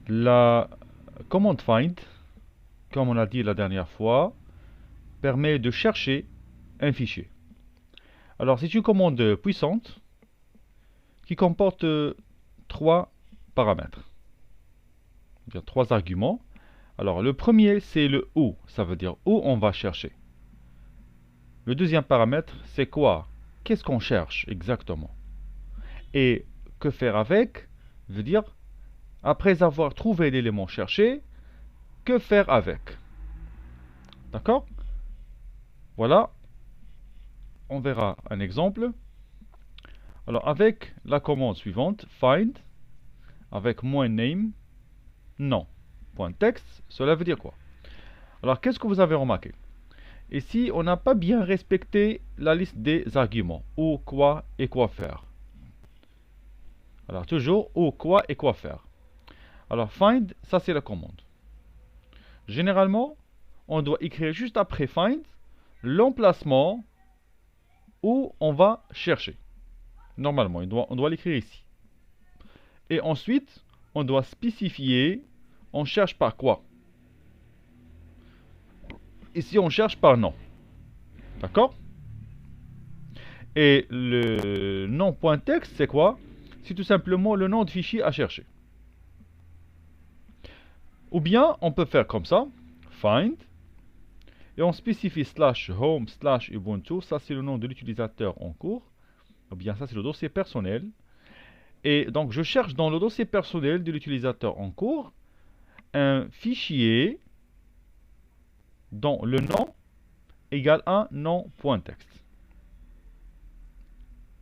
La commande find, comme on a dit la dernière fois, permet de chercher un fichier. Alors c'est une commande puissante qui comporte trois paramètres, bien trois arguments. Alors le premier c'est le où, ça veut dire où on va chercher. Le deuxième paramètre c'est quoi? Qu'est-ce qu'on cherche exactement? Et que faire avec veut dire après avoir trouvé l'élément cherché, que faire avec? D'accord? Voilà, on verra un exemple. Alors avec la commande suivante, find, avec -name, non. .text, cela veut dire quoi? Alors qu'est-ce que vous avez remarqué? Ici, on n'a pas bien respecté la liste des arguments. Où, quoi et quoi faire. Alors toujours, où, quoi et quoi faire. Alors find, ça c'est la commande. Généralement, on doit écrire juste après find l'emplacement où on va chercher. Normalement, on doit l'écrire ici. Et ensuite, on doit spécifier, on cherche par quoi. Ici, on cherche par nom. D'accord? Et le nom.text, c'est quoi? C'est tout simplement le nom de fichier à chercher. Ou bien, on peut faire comme ça, find, et on spécifie /home /ubuntu, ça c'est le nom de l'utilisateur en cours, ou bien ça c'est le dossier personnel. Et donc je cherche dans le dossier personnel de l'utilisateur en cours un fichier dont le nom égale un nom.text.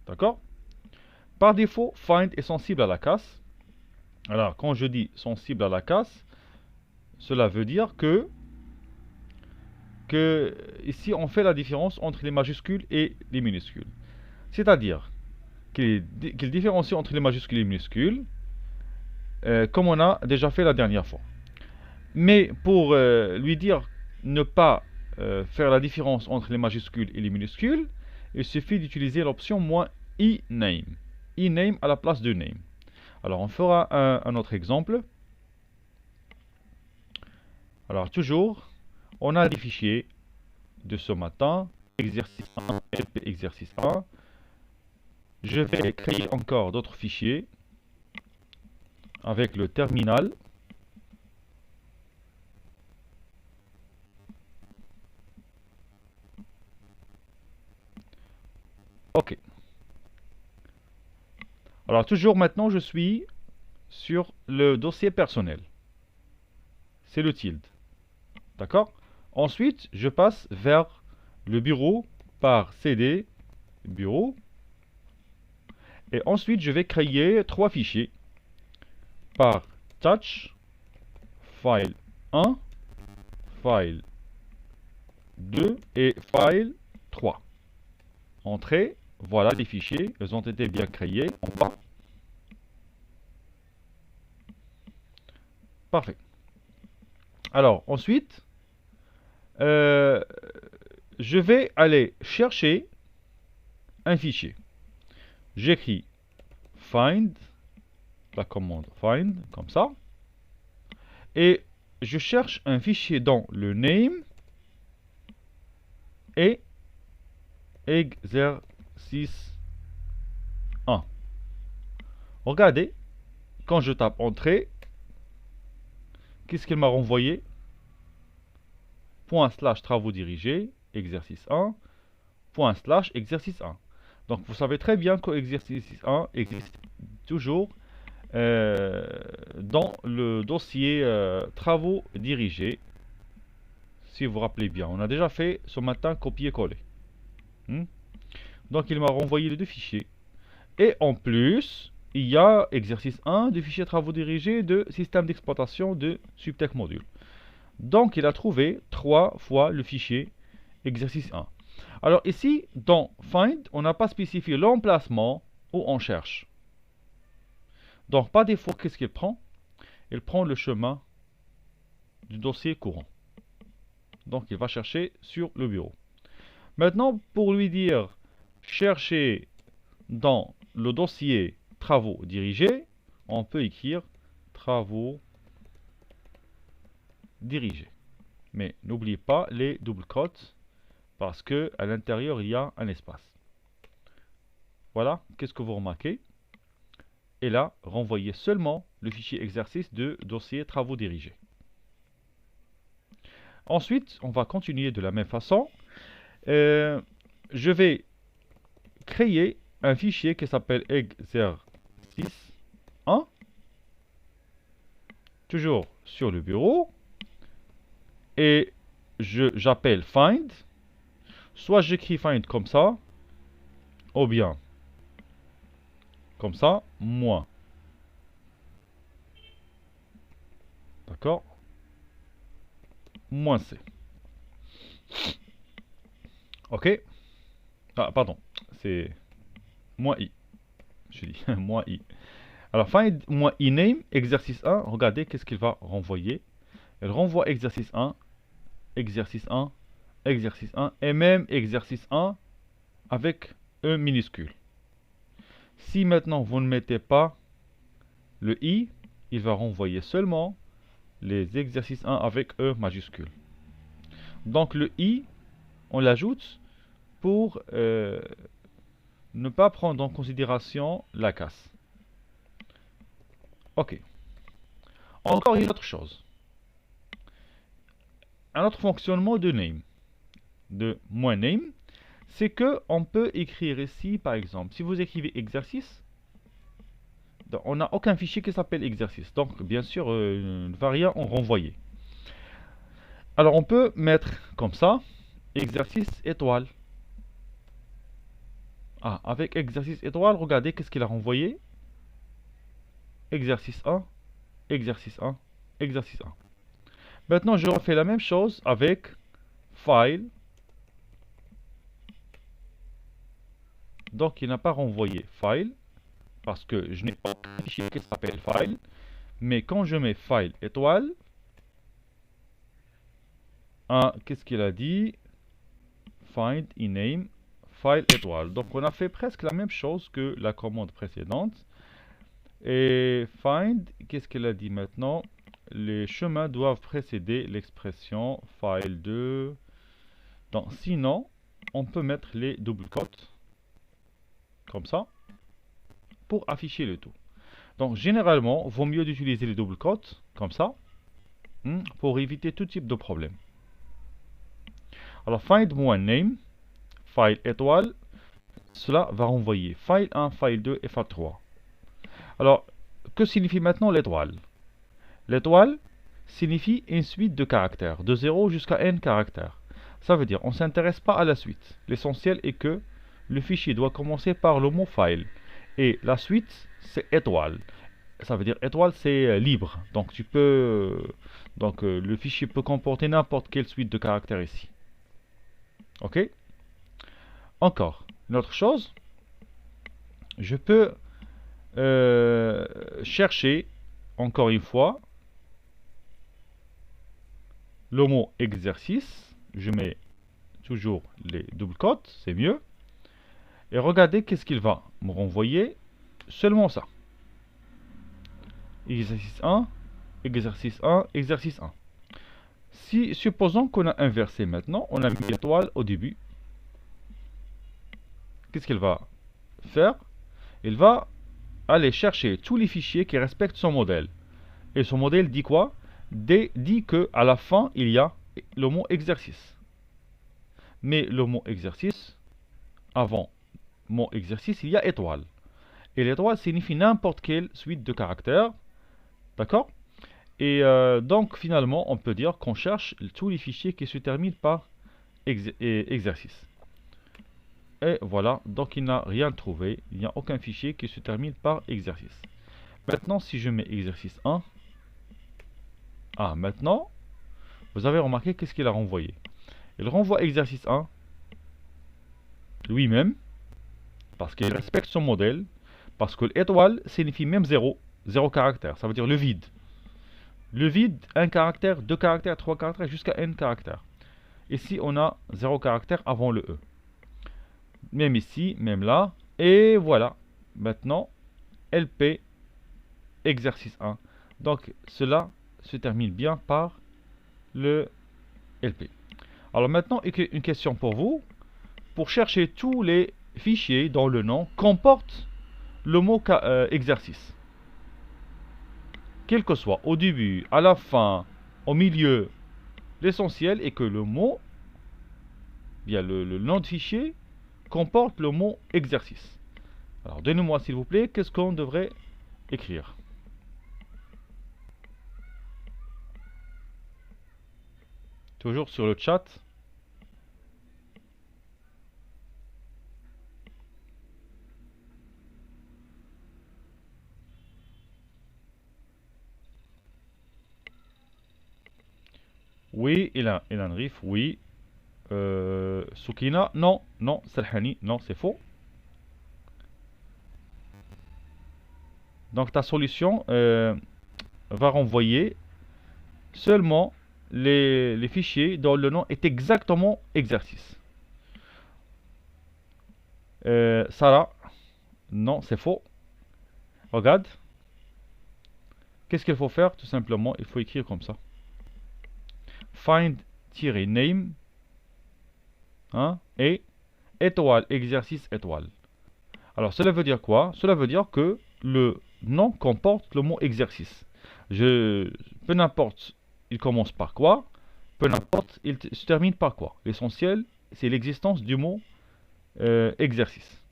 D'accord? Par défaut, find est sensible à la casse. Alors quand je dis sensible à la casse, cela veut dire que ici on fait la différence entre les majuscules et les minuscules. C'est-à-dire qu'il différencie entre les majuscules et les minuscules, comme on a déjà fait la dernière fois. Mais pour lui dire ne pas faire la différence entre les majuscules et les minuscules, il suffit d'utiliser l'option -ename. Ename à la place de name. Alors on fera un autre exemple. Alors toujours, on a des fichiers de ce matin, exercice 1, LP exercice 1. Je vais créer encore d'autres fichiers avec le terminal. OK. Alors toujours maintenant, je suis sur le dossier personnel. C'est le tilde. D'accord? Ensuite, je passe vers le bureau par CD, bureau. Et ensuite, je vais créer trois fichiers par touch, file 1, file 2 et file 3. Entrée, voilà les fichiers, ils ont été bien créés en bas. Parfait. Alors, ensuite, je vais aller chercher un fichier. J'écris find, la commande find, comme ça. Et je cherche un fichier dans le name et exercice 1. Regardez, quand je tape entrée, qu'est-ce qu'il m'a renvoyé? /travaux dirigés, exercice 1, /exercice 1. Donc vous savez très bien que exercice 1 existe toujours dans le dossier travaux dirigés. Si vous vous rappelez bien, on a déjà fait ce matin copier-coller. Donc il m'a renvoyé les deux fichiers. Et en plus, il y a exercice 1 du fichier travaux dirigés de système d'exploitation de Subtech Module. Donc il a trouvé 3 fois le fichier exercice 1. Alors ici, dans Find, on n'a pas spécifié l'emplacement où on cherche. Donc par défaut, qu'est-ce qu'il prend? Il prend le chemin du dossier courant. Donc il va chercher sur le bureau. Maintenant, pour lui dire chercher dans le dossier travaux dirigés, on peut écrire travaux dirigés. Mais n'oubliez pas les double quotes parce que à l'intérieur il y a un espace. Voilà, qu'est-ce que vous remarquez? Et là, renvoyez seulement le fichier exercice de dossier travaux dirigés. Ensuite, on va continuer de la même façon. Je vais créer un fichier qui s'appelle exercice1, toujours sur le bureau, et j'appelle find, soit j'écris find comme ça, ou bien comme ça, moins. D'accord? Moins C. Ok? Ah, pardon, c'est moins I. Je dis moins I. Alors, find moins iname, exercice 1, regardez qu'est-ce qu'il va renvoyer. Elle renvoie exercice 1, exercice 1, exercice 1, et même exercice 1 avec E minuscule. Si maintenant vous ne mettez pas le I, il va renvoyer seulement les exercices 1 avec E majuscule. Donc le I, on l'ajoute pour ne pas prendre en considération la casse. Ok. Encore une autre chose. Un autre fonctionnement de name, de moins name, c'est que on peut écrire ici, par exemple, si vous écrivez exercice, on n'a aucun fichier qui s'appelle exercice. Donc, bien sûr, une variable en renvoyer. Alors, on peut mettre comme ça, exercice étoile. Ah, avec exercice étoile, regardez qu'est-ce qu'il a renvoyé. Exercice 1, exercice 1, exercice 1. Maintenant, je refais la même chose avec file. Donc, il n'a pas renvoyé file, parce que je n'ai pas un fichier qui s'appelle file. Mais quand je mets file étoile, qu'est-ce qu'il a dit? Find iname file étoile. Donc, on a fait presque la même chose que la commande précédente. Et find, qu'est-ce qu'il a dit maintenant? Les chemins doivent précéder l'expression file 2. Donc, sinon, on peut mettre les double quotes comme ça pour afficher le tout. Donc, généralement, il vaut mieux d'utiliser les double quotes comme ça pour éviter tout type de problème. Alors, find moins name, file étoile, cela va renvoyer file 1, file 2 et file 3. Alors, que signifie maintenant l'étoile? L'étoile signifie une suite de caractères, de 0 jusqu'à n caractères. Ça veut dire, on ne s'intéresse pas à la suite. L'essentiel est que le fichier doit commencer par le mot file. Et la suite, c'est étoile. Ça veut dire étoile, c'est libre. Donc, le fichier peut comporter n'importe quelle suite de caractères ici. Ok? Encore, une autre chose, je peux chercher, encore une fois, le mot exercice. Je mets toujours les double quotes, c'est mieux. Et regardez qu'est-ce qu'il va me renvoyer. Seulement ça. Exercice 1, exercice 1, exercice 1. Si, supposons qu'on a inversé maintenant, on a mis l'étoile au début. Qu'est-ce qu'il va faire? Il va aller chercher tous les fichiers qui respectent son modèle. Et son modèle dit quoi? Dit qu'à la fin, il y a le mot exercice. Mais le mot exercice, avant mot exercice, il y a étoile. Et l'étoile signifie n'importe quelle suite de caractères. D'accord? Et donc, finalement, on peut dire qu'on cherche tous les fichiers qui se terminent par exercice. Et voilà, donc il n'a rien trouvé. Il n'y a aucun fichier qui se termine par exercice. Maintenant, si je mets exercice 1, maintenant, vous avez remarqué qu'est-ce qu'il a renvoyé. Il renvoie exercice 1 lui-même, parce qu'il respecte son modèle, parce que l'étoile signifie même 0, 0 caractère, ça veut dire le vide. Le vide, 1 caractère, 2 caractères, 3 caractères, jusqu'à n caractères. Ici, on a 0 caractère avant le E. Même ici, même là. Et voilà. Maintenant, LP, exercice 1. Donc, cela se termine bien par le LP. Alors maintenant, une question pour vous. Pour chercher tous les fichiers dont le nom comporte le mot exercice, quel que soit, au début, à la fin, au milieu, l'essentiel est que le mot, bien le nom de fichier, comporte le mot exercice. Alors donnez-moi s'il vous plaît, qu'est-ce qu'on devrait écrire? Toujours sur le chat. Oui, il a un riff, oui. Soukina, non, non, Salhani, non, c'est faux. Donc ta solution va renvoyer seulement les fichiers dont le nom est exactement exercice. Sarah, non, c'est faux. Regarde. Qu'est-ce qu'il faut faire? Tout simplement, il faut écrire comme ça. Find-name hein, et étoile, exercice étoile. Alors, cela veut dire quoi? Cela veut dire que le nom comporte le mot exercice. Peu n'importe, il commence par quoi? Peu n'importe, il se termine par quoi? L'essentiel, c'est l'existence du mot exercice.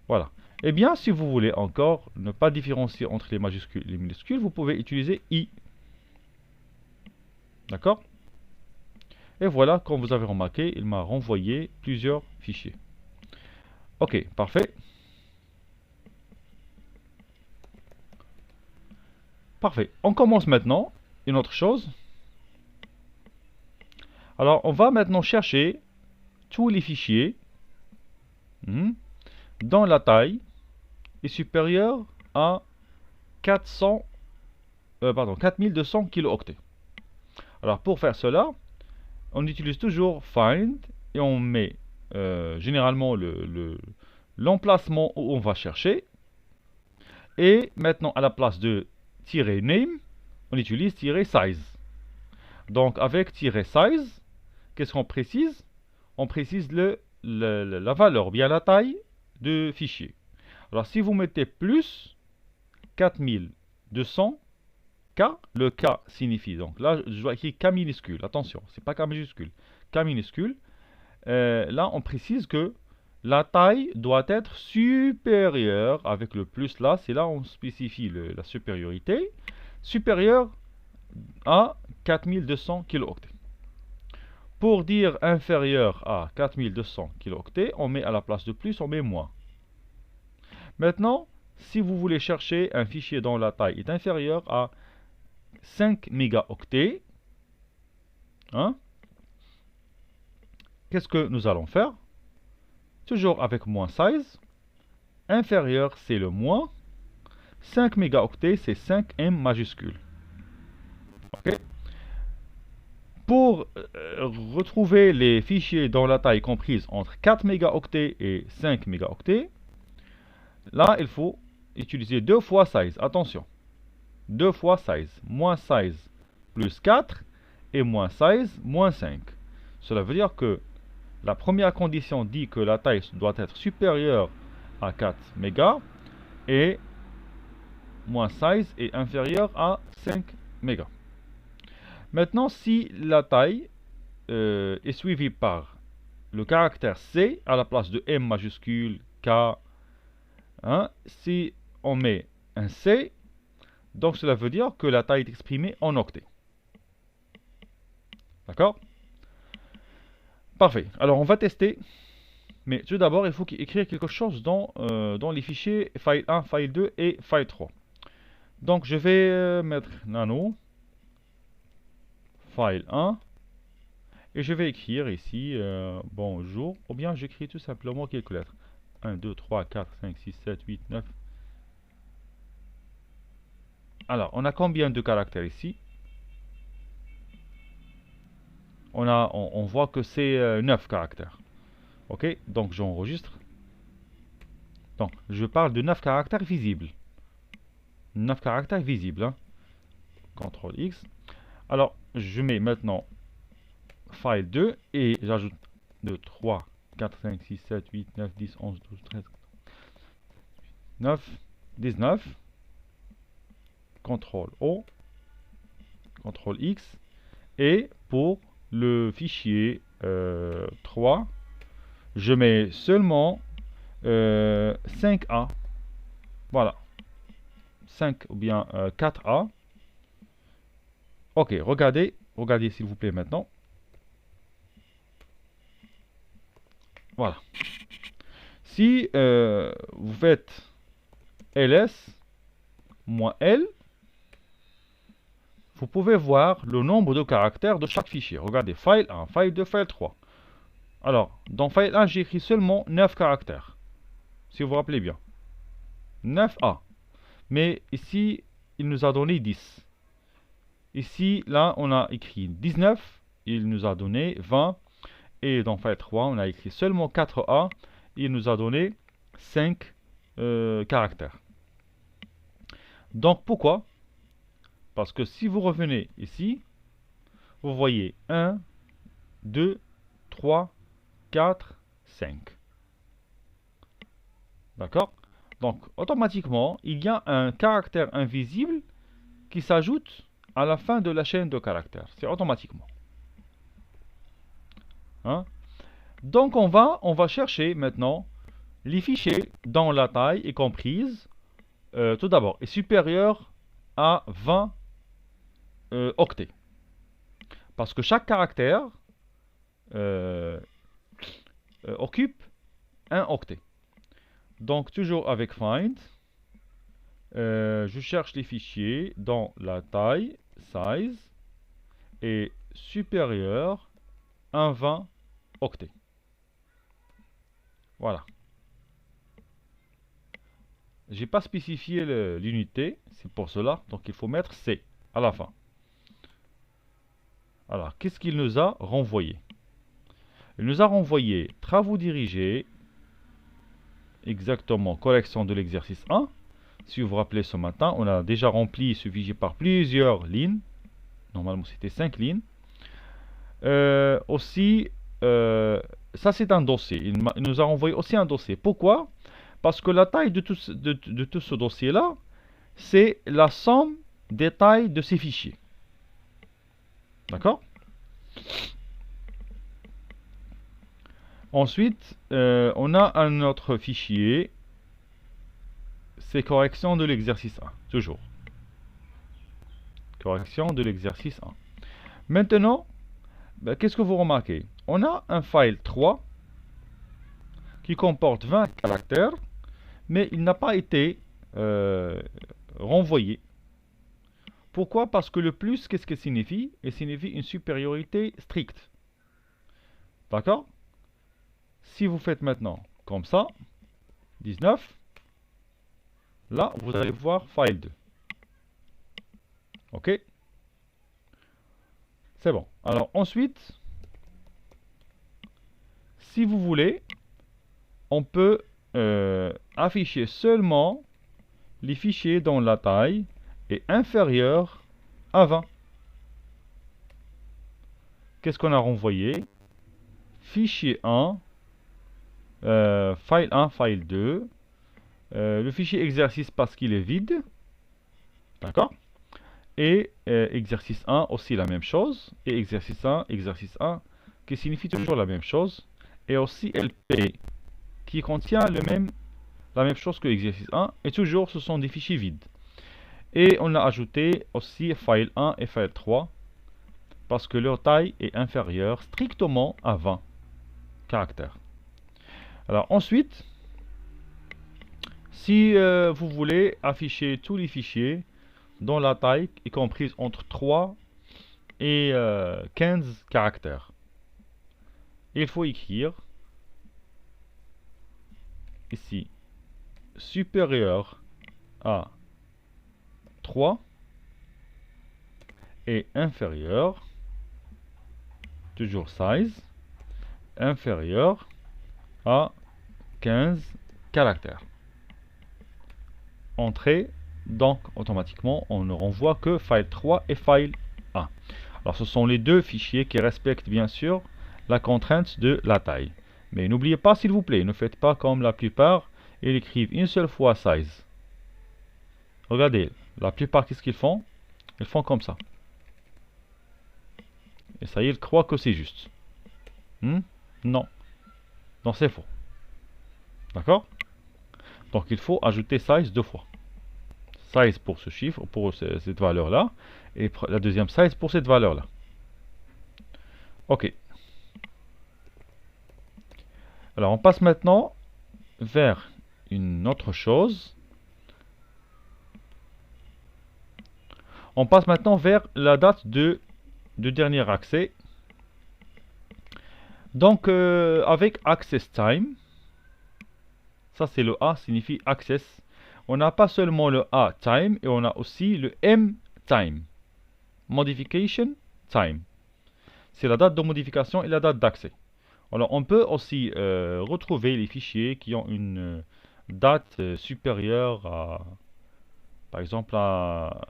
Voilà. Eh bien, si vous voulez encore ne pas différencier entre les majuscules et les minuscules, vous pouvez utiliser I. D'accord? Et voilà, comme vous avez remarqué, il m'a renvoyé plusieurs fichiers. Ok, parfait. Parfait. On commence maintenant une autre chose. Alors, on va maintenant chercher tous les fichiers dont la taille est supérieure à 4200 kilooctets. Alors, pour faire cela, on utilise toujours find et on met généralement l'emplacement où on va chercher. Et maintenant, à la place de "name", on utilise "size". Donc, avec "size", qu'est-ce qu'on précise? On précise la valeur, bien la taille de fichier. Alors, si vous mettez plus 4200, K, le K signifie, donc là, je dois écrire K minuscule, attention, c'est pas K majuscule, K minuscule. Là, on précise que la taille doit être supérieure, avec le plus là, c'est là on spécifie la supériorité, supérieure à 4200 kilooctets. Pour dire inférieur à 4200 kilooctets, on met à la place de plus, on met moins. Maintenant, si vous voulez chercher un fichier dont la taille est inférieure à 5 mégaoctets, hein, qu'est-ce que nous allons faire? Toujours avec moins size. Inférieur, c'est le moins. 5 mégaoctets, c'est 5M majuscule. Okay. Pour retrouver les fichiers dont la taille est comprise entre 4 mégaoctets et 5 mégaoctets, là, il faut utiliser 2 fois size. Attention. 2 fois size. Moins size plus 4 et moins size moins 5. Cela veut dire que la première condition dit que la taille doit être supérieure à 4 mégas et moins size est inférieur à 5 mégas. Maintenant, si la taille est suivie par le caractère C à la place de M majuscule, K, hein, si on met un C, donc cela veut dire que la taille est exprimée en octets. D'accord? Parfait. Alors, on va tester. Mais tout d'abord, il faut écrire quelque chose dans les fichiers file 1, file 2 et file 3. Donc, je vais mettre nano, file 1, et je vais écrire ici bonjour, ou bien j'écris tout simplement quelques lettres. 1, 2, 3, 4, 5, 6, 7, 8, 9. Alors, on a combien de caractères ici? On voit que c'est 9 caractères. Ok, donc j'enregistre. Donc, je parle de 9 caractères visibles. 9 caractères visibles. Hein. CTRL X. Alors, je mets maintenant file 2 et j'ajoute 2, 3, 4, 5, 6, 7, 8, 9, 10, 11, 12, 13, 9, 19. CTRL O, CTRL X. Et pour le fichier 3, je mets seulement 5A. Voilà. 5 ou bien 4A. Ok, regardez s'il vous plaît maintenant. Voilà. Si vous faites ls moins L, vous pouvez voir le nombre de caractères de chaque fichier. Regardez, file 1, file 2, file 3. Alors, dans file 1, j'ai écrit seulement 9 caractères. Si vous vous rappelez bien. 9A. Mais ici, il nous a donné 10. Ici, là, on a écrit 19. Il nous a donné 20. Et dans file 3, on a écrit seulement 4A. Il nous a donné 5 caractères. Donc, pourquoi? Parce que si vous revenez ici, vous voyez 1, 2, 3, 4, 5. D'accord? Donc, automatiquement, il y a un caractère invisible qui s'ajoute à la fin de la chaîne de caractères. C'est automatiquement. Hein? Donc, on va chercher maintenant les fichiers dont la taille est comprise, tout d'abord, est supérieure à 20 octets. Parce que chaque caractère occupe un octet. Donc, toujours avec find, je cherche les fichiers dont la taille, size, est supérieure à 20 octets. Voilà. J'ai pas spécifié l'unité, c'est pour cela, donc il faut mettre C à la fin. Alors, qu'est-ce qu'il nous a renvoyé? Il nous a renvoyé travaux dirigés, exactement, correction de l'exercice 1. Si vous vous rappelez ce matin, on a déjà rempli ce fichier par plusieurs lignes. Normalement, c'était 5 lignes. Aussi, ça c'est un dossier. Il nous a renvoyé aussi un dossier. Pourquoi? Parce que la taille de tout ce dossier-là, c'est la somme des tailles de ces fichiers. D'accord? Ensuite, on a un autre fichier. C'est correction de l'exercice 1. Toujours. Correction de l'exercice 1. Maintenant, ben, qu'est-ce que vous remarquez? On a un file 3 qui comporte 20 caractères, mais il n'a pas été renvoyé. Pourquoi? Parce que le plus, qu'est-ce que signifie? Il signifie une supériorité stricte. D'accord? Si vous faites maintenant comme ça, 19, là, vous allez voir file 2. OK? C'est bon. Alors ensuite, si vous voulez, on peut afficher seulement les fichiers dont la taille est inférieure à 20. Qu'est-ce qu'on a renvoyé? Fichier 1, file 1, file 2, le fichier exercice parce qu'il est vide. D'accord? Et exercice 1 aussi la même chose. Et exercice 1, qui signifie toujours la même chose. Et aussi LP, qui contient la même chose que exercice 1. Et toujours, ce sont des fichiers vides. Et on a ajouté aussi file 1 et file 3, parce que leur taille est inférieure strictement à 20 caractères. Alors ensuite, si vous voulez afficher tous les fichiers dont la taille est comprise entre 3 et 15 caractères, il faut écrire ici supérieur à 3 et inférieur, toujours size, inférieur à 15 caractères. Entrée Donc, automatiquement, on ne renvoie que file 3 et file 1. Alors, ce sont les deux fichiers qui respectent bien sûr la contrainte de la taille. Mais n'oubliez pas, s'il vous plaît, ne faites pas comme la plupart, ils écrivent une seule fois size. Regardez, la plupart, qu'est-ce qu'ils font? Ils font comme ça. Et ça y est, ils croient que c'est juste. Non. Non, c'est faux. D'accord? Donc, il faut ajouter size deux fois. Size pour ce chiffre, pour cette valeur-là, et la deuxième size pour cette valeur-là. Ok. Alors, on passe maintenant vers une autre chose. On passe maintenant vers la date de dernier accès. Donc, avec access time, ça c'est le A, signifie access. On n'a pas seulement le A time, et on a aussi le M time. Modification time. C'est la date de modification et la date d'accès. Alors, on peut aussi retrouver les fichiers qui ont une date supérieure à, par exemple, à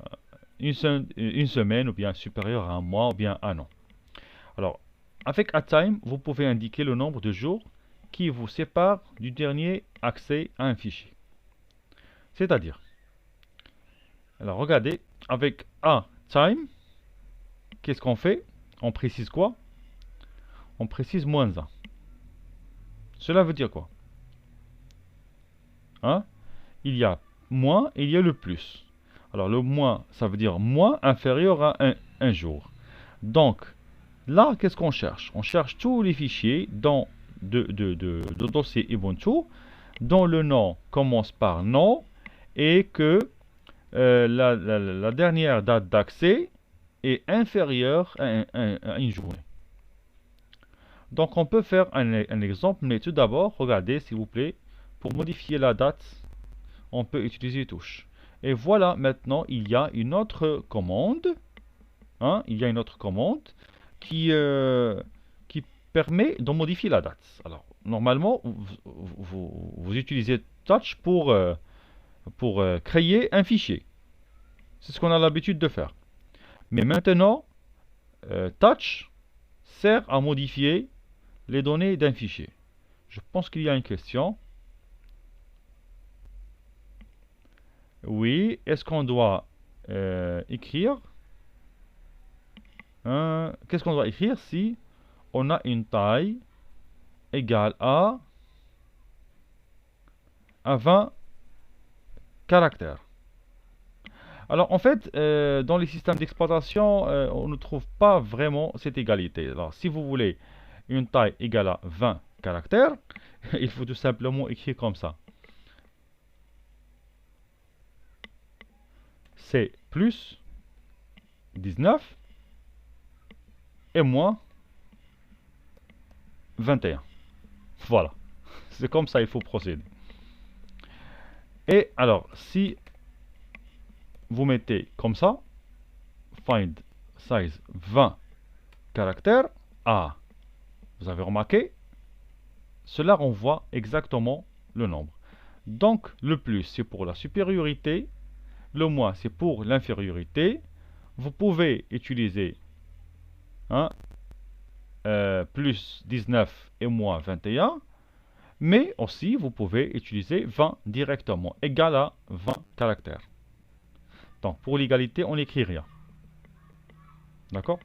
une semaine, ou bien supérieure à un mois, ou bien un an. Alors, avec aTime, vous pouvez indiquer le nombre de jours qui vous sépare du dernier accès à un fichier. C'est-à-dire, alors regardez, avec aTime, qu'est-ce qu'on fait? On précise quoi? On précise -1. Cela veut dire quoi? Hein? Il y a moins et il y a le plus. Alors le moins, ça veut dire moins inférieur à un jour. Donc, là, qu'est-ce qu'on cherche? On cherche tous les fichiers dans de dossier Ubuntu dont le nom commence par nom et que la dernière date d'accès est inférieure à une journée. Donc on peut faire un exemple, mais tout d'abord, regardez s'il vous plaît, pour modifier la date, on peut utiliser touche. Et voilà, maintenant il y a une autre commande, il y a une autre commande qui permet de modifier la date. Alors normalement, vous utilisez touch pour créer un fichier. C'est ce qu'on a l'habitude de faire. Mais maintenant, touch sert à modifier les données d'un fichier. Je pense qu'il y a une question. Oui, est-ce qu'on doit écrire qu'est-ce qu'on doit écrire si on a une taille égale à 20 caractères? Alors en fait, dans les systèmes d'exploitation, on ne trouve pas vraiment cette égalité. Alors si vous voulez une taille égale à 20 caractères, il faut tout simplement écrire comme ça. C'est plus 19 et moins 21. Voilà. C'est comme ça il faut procéder. Et alors, si vous mettez comme ça, find size 20 caractères, vous avez remarqué, cela renvoie exactement le nombre. Donc, le plus, c'est pour la supériorité, le moins, c'est pour l'infériorité. Vous pouvez utiliser plus 19 et moins 21, mais aussi vous pouvez utiliser 20 directement, égal à 20 caractères. Donc, pour l'égalité, on n'écrit rien. D'accord?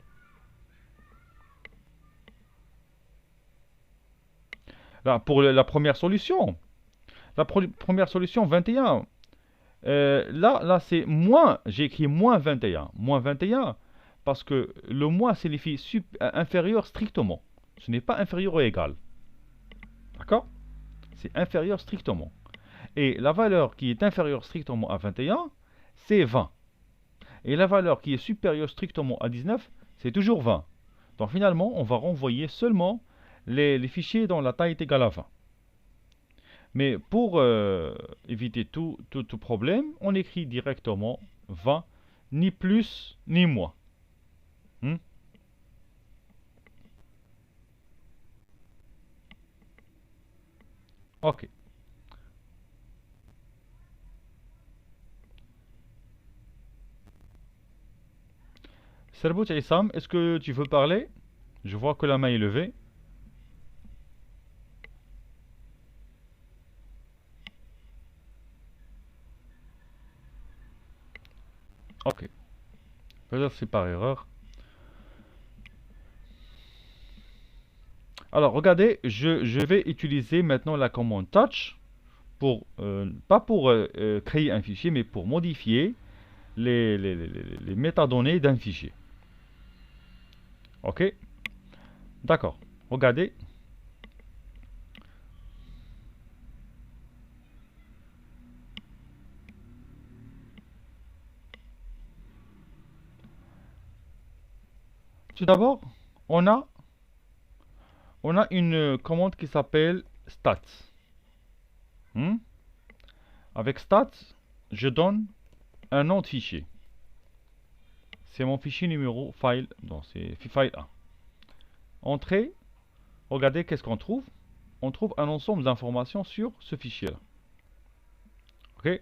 Là, pour la première solution, première solution, 21. Là c'est moins, j'ai écrit moins 21. Moins 21, parce que le moins signifie inférieur strictement. Ce n'est pas inférieur ou égal. D'accord? C'est inférieur strictement. Et la valeur qui est inférieure strictement à 21, c'est 20. Et la valeur qui est supérieure strictement à 19, c'est toujours 20. Donc finalement, on va renvoyer seulement les fichiers dont la taille est égale à 20. Mais pour éviter tout problème, on écrit directement 20, ni plus ni moins. Ok. Salut Issam, est-ce que tu veux parler? Je vois que la main est levée. Ok, peut-être c'est par erreur. Alors regardez, je vais utiliser maintenant la commande touch pour, pas pour créer un fichier, mais pour modifier les métadonnées d'un fichier. Ok? D'accord. Regardez. Tout d'abord, on a, on a une commande qui s'appelle stats. Hmm? Avec stats, je donne un nom de fichier. C'est mon fichier numéro file. Non, c'est file 1. Entrée. Regardez qu'est-ce qu'on trouve. On trouve un ensemble d'informations sur ce fichier-là. Ok.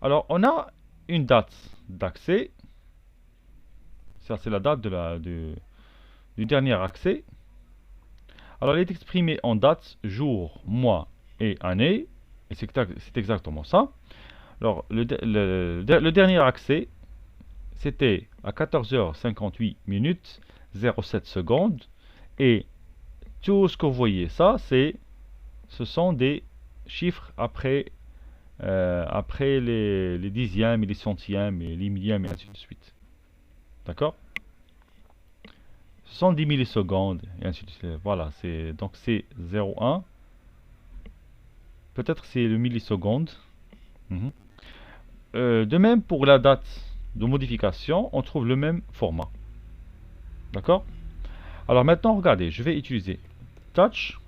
Alors, on a une date d'accès. Ça, c'est la date du dernier accès. Alors, elle est exprimée en date, jour, mois et année. Et c'est exactement ça. Alors, le dernier accès, c'était à 14h58 minutes 07 secondes. Et tout ce que vous voyez, ce sont des chiffres après les dixièmes et les centièmes et les millièmes et ainsi de suite. D'accord? Ce sont 10 millisecondes et ainsi de suite. Voilà, donc c'est 0,1. Peut-être c'est le milliseconde. Mhm. De même pour la date de modification, on trouve le même format. D'accord? Alors maintenant, regardez, je vais utiliser touch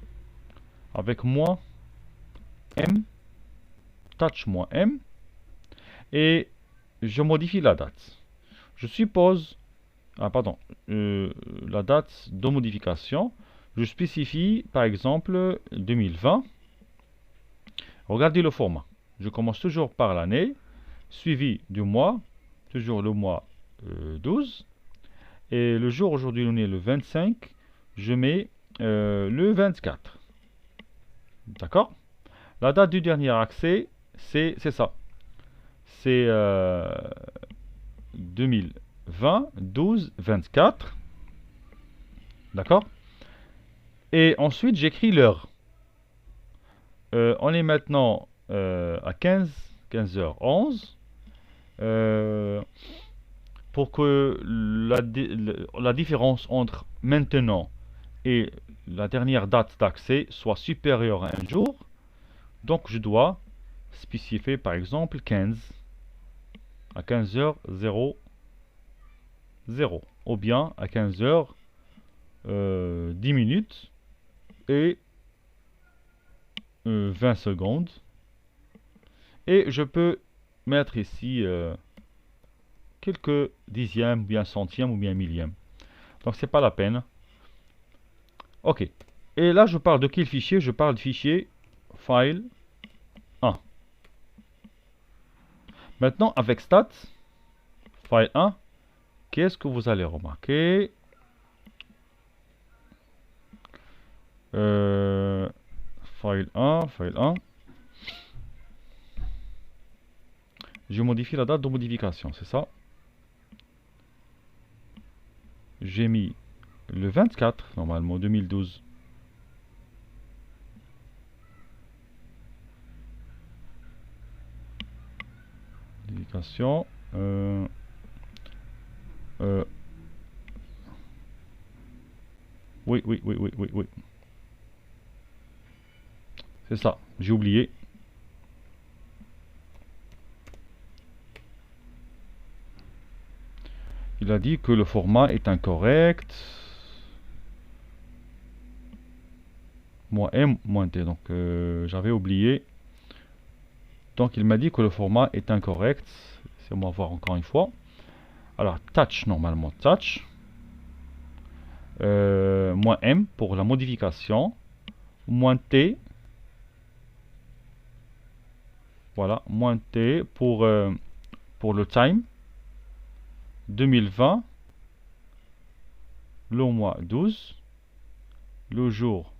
avec moins M, touch moins M, et je modifie la date. Je suppose, la date de modification, je spécifie par exemple 2020. Regardez le format. Je commence toujours par l'année, suivi du mois, toujours le mois 12. Et le jour, aujourd'hui, on est le 25, je mets le 24. D'accord? La date du dernier accès, c'est ça. C'est 2020, 12, 24. D'accord? Et ensuite, j'écris l'heure. On est maintenant à 15h11. Pour que la différence entre maintenant et la dernière date d'accès soit supérieure à un jour, donc je dois spécifier par exemple 15 à 15h00 ou bien à 15h 10 minutes et 20 secondes. Et je peux mettre ici quelques dixièmes, ou bien centièmes, ou bien millièmes. Donc c'est pas la peine. Ok. Et là, je parle de quel fichier? Je parle de fichier file 1. Maintenant, avec stats, file 1, qu'est-ce que vous allez remarquer? File 1. Je modifie la date de modification, c'est ça? J'ai mis le 24, normalement, 2012. Modification. Oui. C'est ça, j'ai oublié. Il a dit que le format est incorrect. Moins M, moins T. Donc j'avais oublié. Donc il m'a dit que le format est incorrect. C'est moi voir encore une fois. Alors touch, normalement touch. Moins M pour la modification. Moins T. Voilà, moins T pour le time. 2020. le mois 12, le jour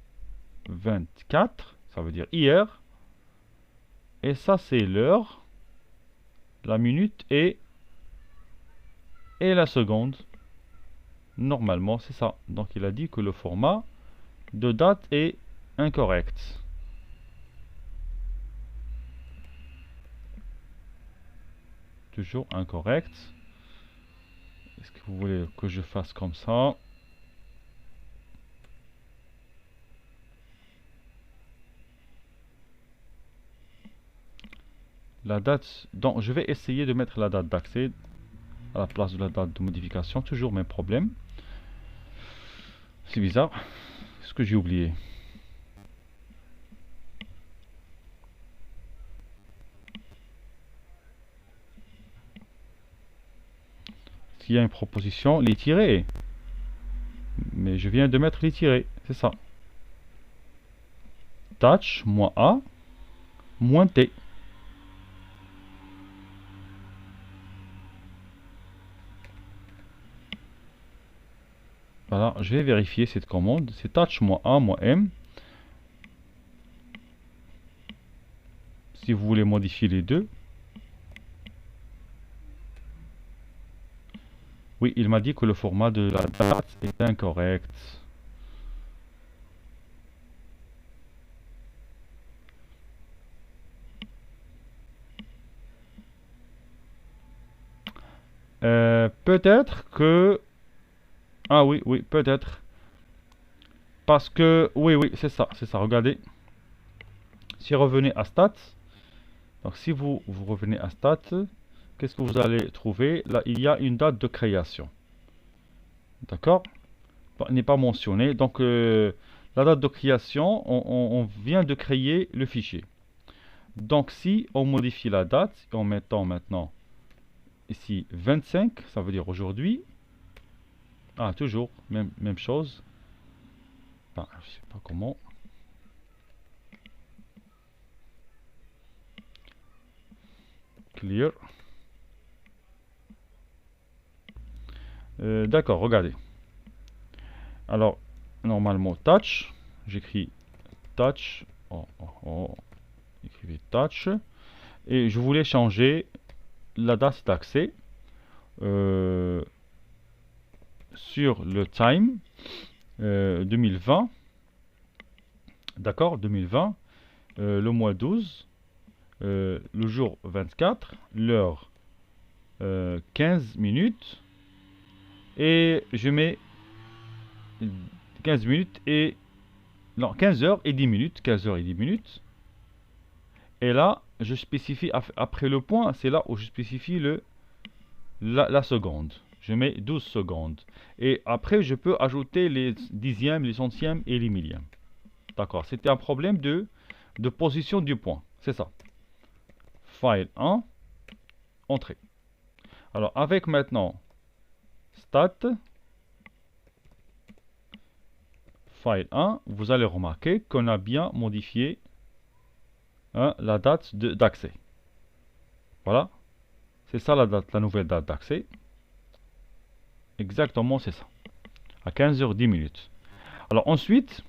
24, ça veut dire hier, et ça c'est l'heure, la minute et la seconde. Normalement c'est ça. Donc il a dit que le format de date est incorrect. Toujours incorrect. Est-ce que vous voulez que je fasse comme ça? La date, donc je vais essayer de mettre la date d'accès à la place de la date de modification. Toujours même problème. C'est bizarre. Ce que j'ai oublié. S'il y a une proposition, les tirés. Mais je viens de mettre les tirés. C'est ça. Touch moins A moins T. Voilà, je vais vérifier cette commande. C'est touch moins A moins M. Si vous voulez modifier les deux. Oui, il m'a dit que le format de la date est incorrect. Peut-être que... Ah oui, oui, peut-être. Parce que... Oui, oui, c'est ça, regardez. Si revenez à stats, donc si vous revenez à stats, qu'est-ce que vous allez trouver? Là, il y a une date de création. D'accord? Bon, n'est pas mentionné. Donc, la date de création, on vient de créer le fichier. Donc, si on modifie la date, en mettant maintenant ici 25, ça veut dire aujourd'hui. Ah, toujours, même chose. Enfin, je sais pas comment. Clear. D'accord, regardez. Alors, normalement, touch. J'écris touch. Écrivez touch. Et je voulais changer la date d'accès sur le time 2020. D'accord, 2020. Le mois 12. Le jour 24. L'heure 15 minutes. Et je mets 15 minutes et... Non, 15 heures et 10 minutes. 15 heures et 10 minutes. Et là, je spécifie, après le point, c'est là où je spécifie la seconde. Je mets 12 secondes. Et après, je peux ajouter les dixièmes, les centièmes et les millièmes. D'accord, c'était un problème de position du point. C'est ça. File 1, entrée. Alors, avec maintenant stat, file 1, vous allez remarquer qu'on a bien modifié la date d'accès. Voilà. C'est ça la date, la nouvelle date d'accès. Exactement, c'est ça. À 15h10 minutes. Alors ensuite,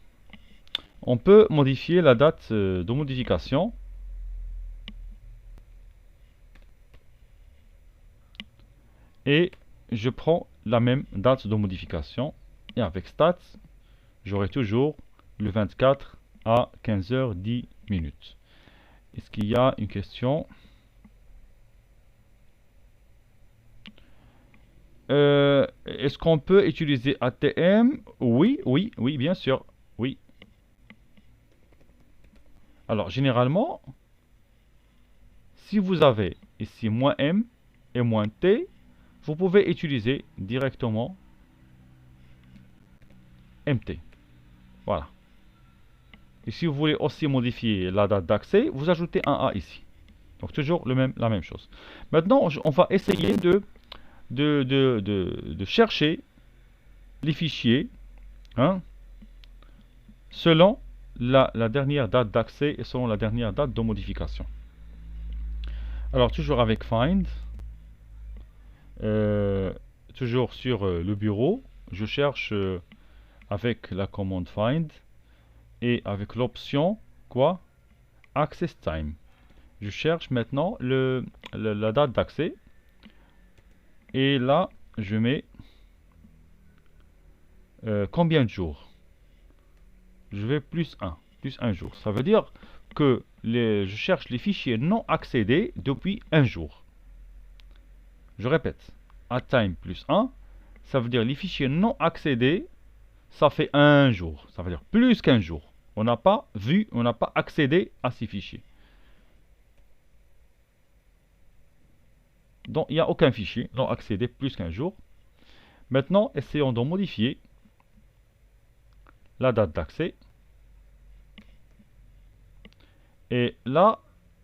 on peut modifier la date de modification. Et je prends la même date de modification. Et avec stats, j'aurai toujours le 24 à 15h10 minutes. Est-ce qu'il y a une question? Est-ce qu'on peut utiliser ATM? Oui, oui, oui, bien sûr. Oui. Alors, généralement, si vous avez ici moins M et moins T, vous pouvez utiliser directement MT. Voilà. Et si vous voulez aussi modifier la date d'accès, vous ajoutez un A ici. Donc, toujours la même chose. Maintenant, on va essayer de chercher les fichiers selon la dernière date d'accès et selon la dernière date de modification. Alors toujours avec find, toujours sur le bureau, je cherche avec la commande find et avec l'option quoi? Access time. Je cherche maintenant la date d'accès. Et là, je mets combien de jours? Je vais plus un jour. Ça veut dire que je cherche les fichiers non accédés depuis un jour. Je répète, atTime plus 1, ça veut dire les fichiers non accédés, ça fait un jour. Ça veut dire plus qu'un jour. On n'a pas vu, on n'a pas accédé à ces fichiers. Donc, il n'y a aucun fichier non accédé plus qu'un jour. Maintenant, essayons de modifier la date d'accès. Et là,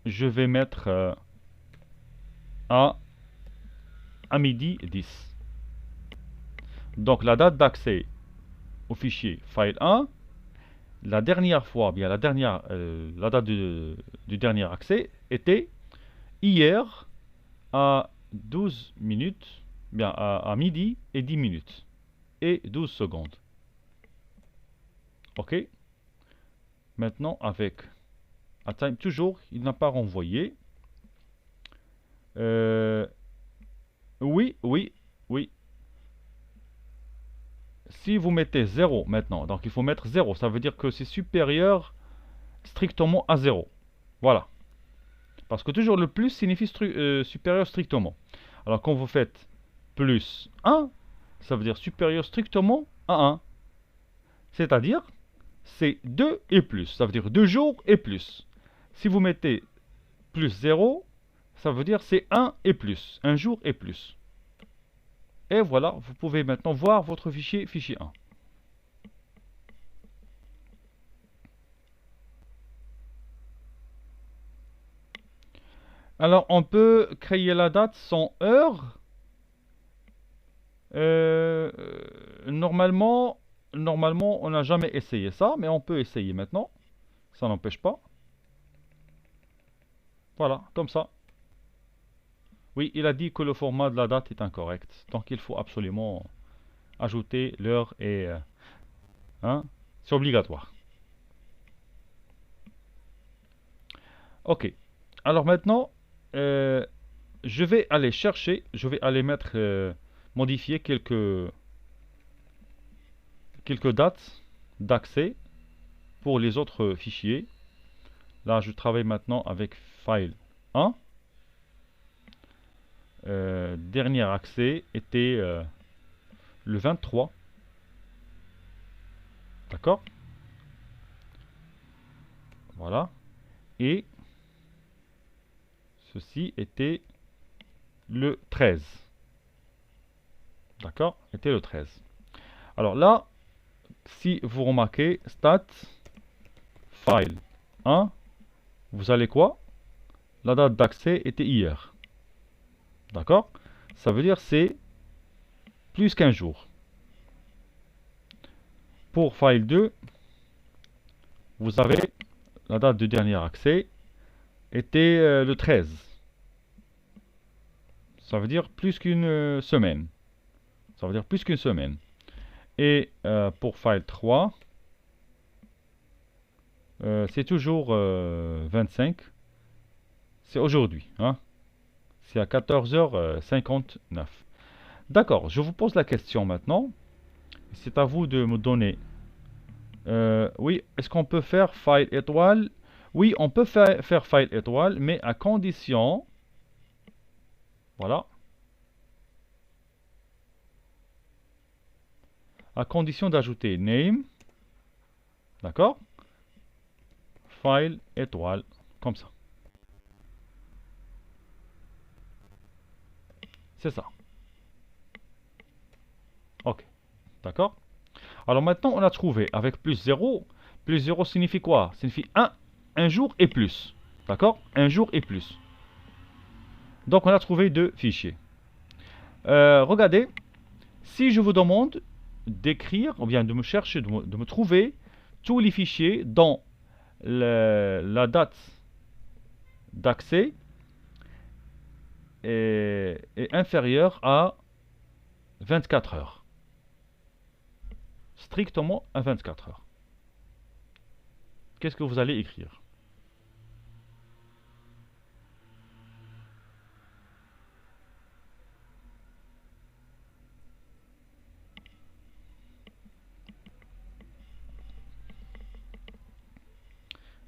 je vais mettre à midi 10. Donc, la date d'accès au fichier file 1, la dernière fois, bien la date du dernier accès était hier à 12 minutes, bien à midi et 10 minutes et 12 secondes. Ok. Maintenant avec atTime, toujours, il n'a pas renvoyé. Oui. Si vous mettez 0 maintenant, donc il faut mettre 0, ça veut dire que c'est supérieur strictement à 0. Voilà. Parce que toujours le plus signifie supérieur strictement. Alors quand vous faites plus 1, ça veut dire supérieur strictement à 1. C'est-à-dire, c'est 2 et plus. Ça veut dire 2 jours et plus. Si vous mettez plus 0, ça veut dire c'est 1 et plus. 1 jour et plus. Et voilà, vous pouvez maintenant voir votre fichier 1. Alors, on peut créer la date sans heure. Normalement, on n'a jamais essayé ça, mais on peut essayer maintenant. Ça n'empêche pas. Voilà, comme ça. Oui, il a dit que le format de la date est incorrect. Donc, il faut absolument ajouter l'heure et... hein, c'est obligatoire. Ok. Alors maintenant, je vais aller chercher, je vais aller modifier quelques dates d'accès pour les autres fichiers. Là, je travaille maintenant avec file 1. Dernier accès était le 23. D'accord? Voilà. Et ceci était le 13. D'accord? Était le 13. Alors là, si vous remarquez, stat, file 1, vous allez quoi? La date d'accès était hier. D'accord? Ça veut dire c'est plus qu'un jour. Pour file 2, vous avez la date de dernier accès était le 13. Ça veut dire plus qu'une semaine. Ça veut dire plus qu'une semaine. Et pour file 3, c'est toujours 25. C'est aujourd'hui. Hein? C'est à 14h59. D'accord, je vous pose la question maintenant. C'est à vous de me donner. Oui, est-ce qu'on peut faire file étoile? Oui, on peut faire file étoile, mais à condition. Voilà. À condition d'ajouter name. D'accord? File étoile. Comme ça. C'est ça. Ok. D'accord? Alors maintenant, on a trouvé avec plus 0. Plus 0 signifie quoi? Signifie un jour et plus. D'accord? Un jour et plus. Donc on a trouvé deux fichiers. Regardez, si je vous demande d'écrire, ou bien de me chercher, de me trouver tous les fichiers dont la date d'accès est inférieure à 24 heures. strictement à 24 heures. Qu'est-ce que vous allez écrire?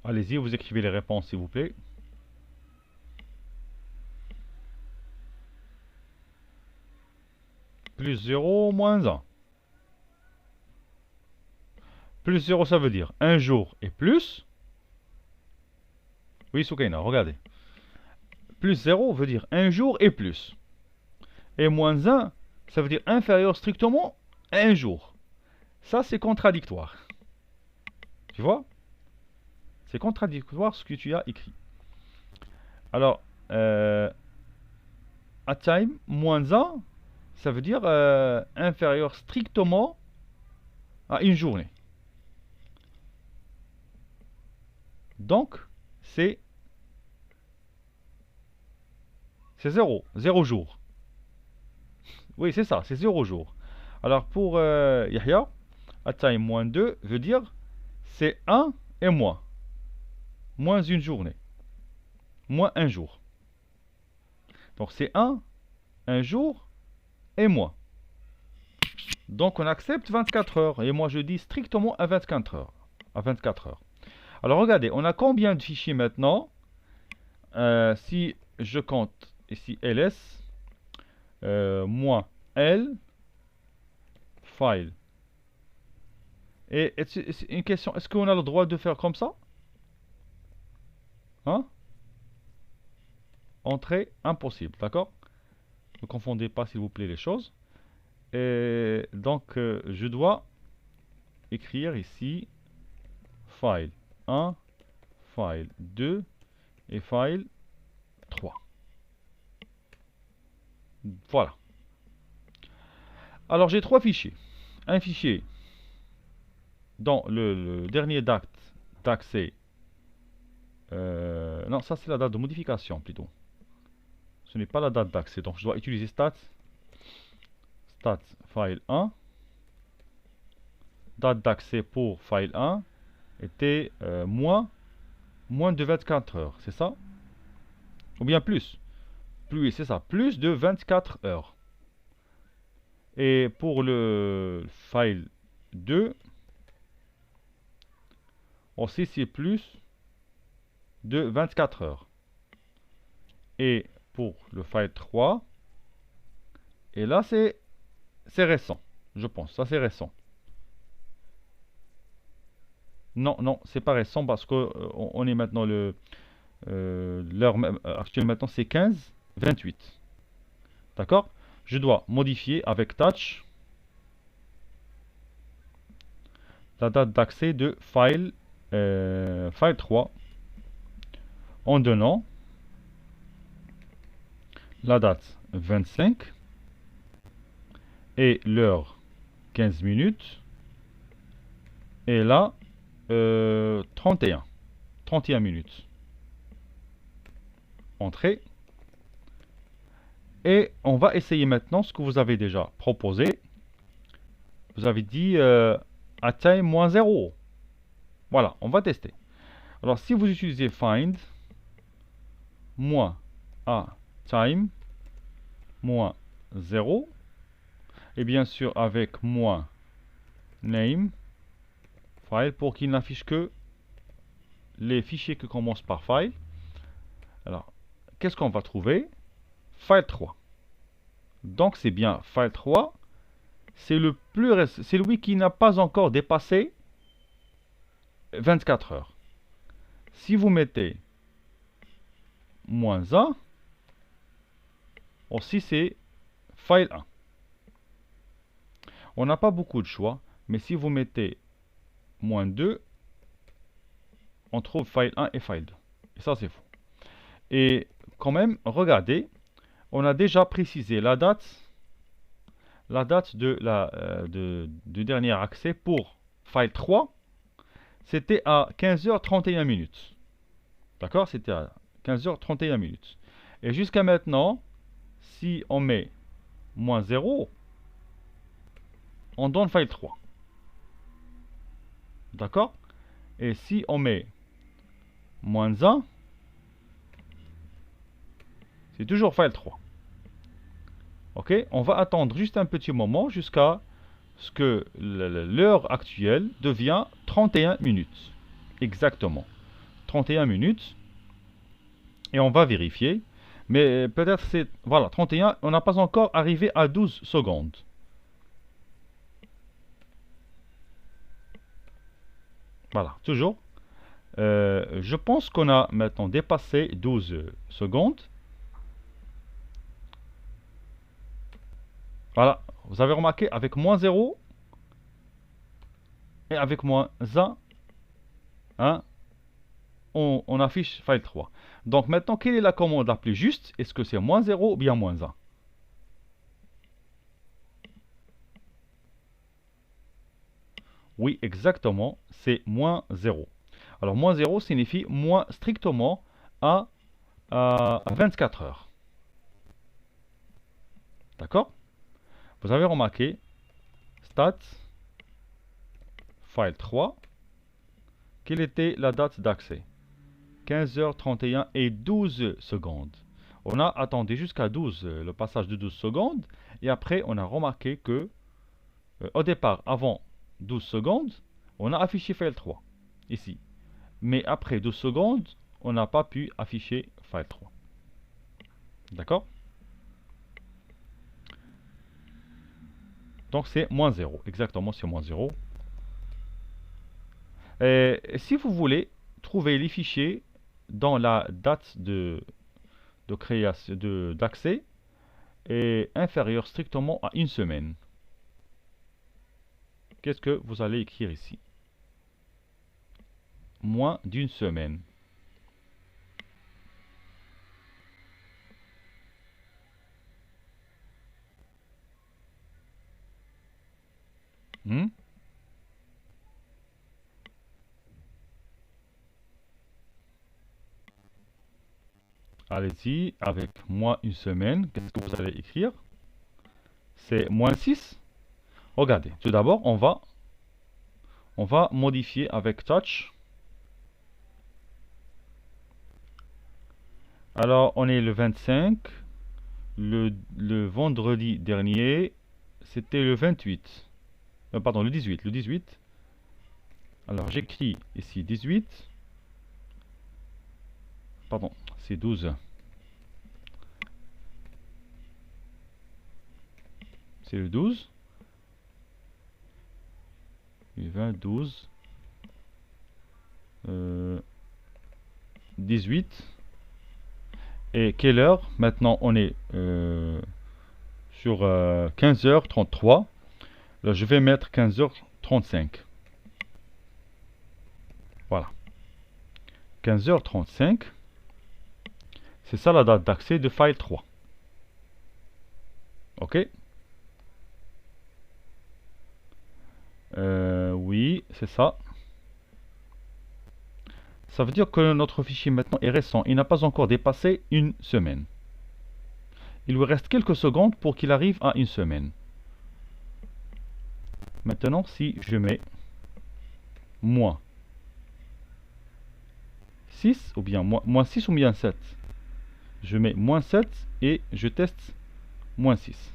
Allez-y, vous écrivez les réponses s'il vous plaît. Plus 0, moins 1. Plus 0, ça veut dire un jour et plus. Oui, Soukaina, regardez. Plus 0 veut dire un jour et plus. Et moins 1, ça veut dire inférieur strictement à un jour. Ça, c'est contradictoire. Tu vois? C'est contradictoire ce que tu as écrit. Alors, at time, moins 1, ça veut dire inférieur strictement à une journée. Donc, c'est 0, 0 jour. Oui, c'est ça, c'est 0 jour. Alors, pour Yahya, at time moins 2 veut dire c'est 1 et moins. Moins une journée. Moins un jour. Donc, c'est un jour et moins. Donc, on accepte 24 heures. Et moi, je dis strictement à 24 heures. À 24 heures. Alors, regardez, on a combien de fichiers maintenant? Si je compte ici ls, moins l, file. Et c'est une question, est-ce qu'on a le droit de faire comme ça? Hein? Entrée, impossible, d'accord? Ne confondez pas, s'il vous plaît, les choses. Et donc, je dois écrire ici file 1, file 2 et file 3. Voilà. Alors, j'ai trois fichiers. Un fichier dans le dernier date d'accès. Non, ça c'est la date de modification plutôt. Ce n'est pas la date d'accès. Donc, je dois utiliser stats file 1. Date d'accès pour file 1 était moins de 24 heures. C'est ça? Ou bien plus? Plus, c'est ça. Plus de 24 heures. Et pour le file 2, aussi c'est plus de 24 heures. Et pour le file 3, et là c'est récent, je pense. Ça c'est récent. Non, non, c'est pas récent parce que on est maintenant l'heure actuelle maintenant c'est 15-28. D'accord? Je dois modifier avec touch la date d'accès de file 3 en donnant la date 25 et l'heure 15 minutes et là 31 minutes. Entrée. Et on va essayer maintenant ce que vous avez déjà proposé. Vous avez dit at time moins 0. Voilà, on va tester. Alors si vous utilisez find moins à time moins 0 et bien sûr avec moins name file pour qu'il n'affiche que les fichiers qui commencent par file. Alors, qu'est-ce qu'on va trouver? File 3. Donc c'est bien file 3. C'est le plus récent, c'est lui qui n'a pas encore dépassé 24 heures. Si vous mettez moins 1, aussi c'est file 1. On n'a pas beaucoup de choix, mais si vous mettez moins 2, on trouve file 1 et file 2. Et ça c'est faux. Et quand même, regardez, on a déjà précisé la date du dernier accès pour file 3, c'était à 15h31 minutes. D'accord? C'était à 15h31 minutes. Et jusqu'à maintenant, si on met moins 0, on donne file 3. D'accord? Et si on met moins 1, c'est toujours file 3. Ok? On va attendre juste un petit moment jusqu'à ce que l'heure actuelle devient 31 minutes. Exactement. 31 minutes. Et on va vérifier. Mais peut-être c'est... Voilà, 31. On n'a pas encore arrivé à 12 secondes. Voilà, toujours. Je pense qu'on a maintenant dépassé 12 secondes. Voilà, vous avez remarqué, avec moins 0 et avec moins 1, hein, on affiche file 3. Donc maintenant, quelle est la commande la plus juste? Est-ce que c'est moins 0 ou bien moins 1? Oui, exactement, c'est moins 0. Alors moins 0 signifie moins strictement à 24 heures. D'accord? Vous avez remarqué, stats, file 3, quelle était la date d'accès? 15h31 et 12 secondes. On a attendu jusqu'à 12, le passage de 12 secondes, et après on a remarqué que au départ, avant 12 secondes, on a affiché file 3, ici. Mais après 12 secondes, on n'a pas pu afficher file 3. D'accord? Donc c'est moins 0, exactement c'est moins 0. Et si vous voulez trouver les fichiers dans la date de création d'accès est inférieure strictement à une semaine, qu'est-ce que vous allez écrire ici? Moins d'une semaine. Allez-y, avec moins une semaine, qu'est-ce que vous allez écrire? C'est moins 6. Regardez, tout d'abord, on va modifier avec touch. Alors, on est le 25. Le vendredi dernier, c'était le 28. Pardon, le 18. Le 18. Alors, j'écris ici 18. Pardon, c'est 12. C'est le 12. Le 20, 12. 18. Et quelle heure? Maintenant, on est sur 15h33. Là, je vais mettre 15h35. Voilà. 15h35. C'est ça la date d'accès de file 3. Ok? Oui, c'est ça. Ça veut dire que notre fichier maintenant est récent. Il n'a pas encore dépassé une semaine. Il lui reste quelques secondes pour qu'il arrive à une semaine. Maintenant, si je mets moins 6 ou bien moins 6 ou bien 7, je mets moins 7 et je teste moins 6.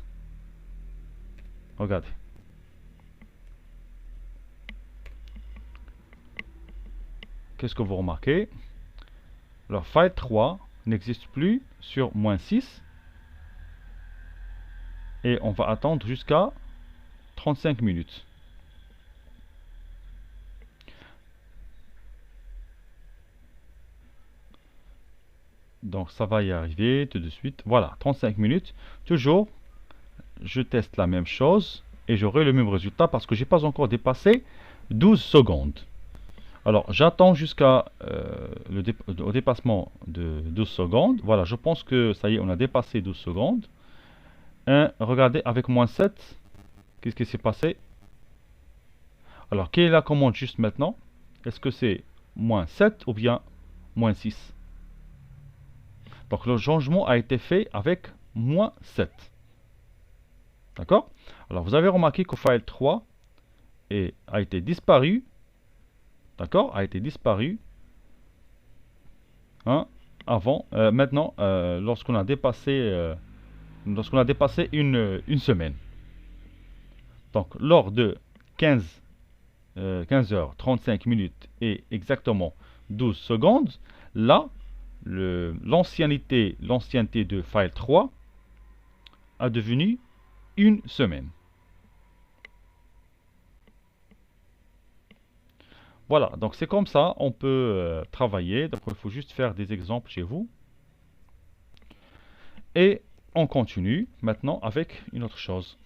Regardez. Qu'est-ce que vous remarquez? Alors, file 3 n'existe plus sur moins 6. Et on va attendre jusqu'à 35 minutes. Donc, ça va y arriver tout de suite. Voilà, 35 minutes. Toujours, je teste la même chose et j'aurai le même résultat parce que je n'ai pas encore dépassé 12 secondes. Alors, j'attends jusqu'à au dépassement de 12 secondes. Voilà, je pense que ça y est, on a dépassé 12 secondes. Regardez, avec moins 7, qu'est-ce qui s'est passé? Alors, quelle est la commande juste maintenant? Est-ce que c'est moins 7 ou bien moins 6? Donc, le changement a été fait avec moins 7. D'accord? Alors, vous avez remarqué que file 3 a été disparu d'accord, a été disparu hein, avant, maintenant, lorsqu'on a dépassé une semaine. Donc, lors de 15 heures 35 minutes et exactement 12 secondes, là, l'ancienneté de file 3 a devenu une semaine. Voilà, donc c'est comme ça, on peut travailler. Donc il faut juste faire des exemples chez vous. Et on continue maintenant avec une autre chose.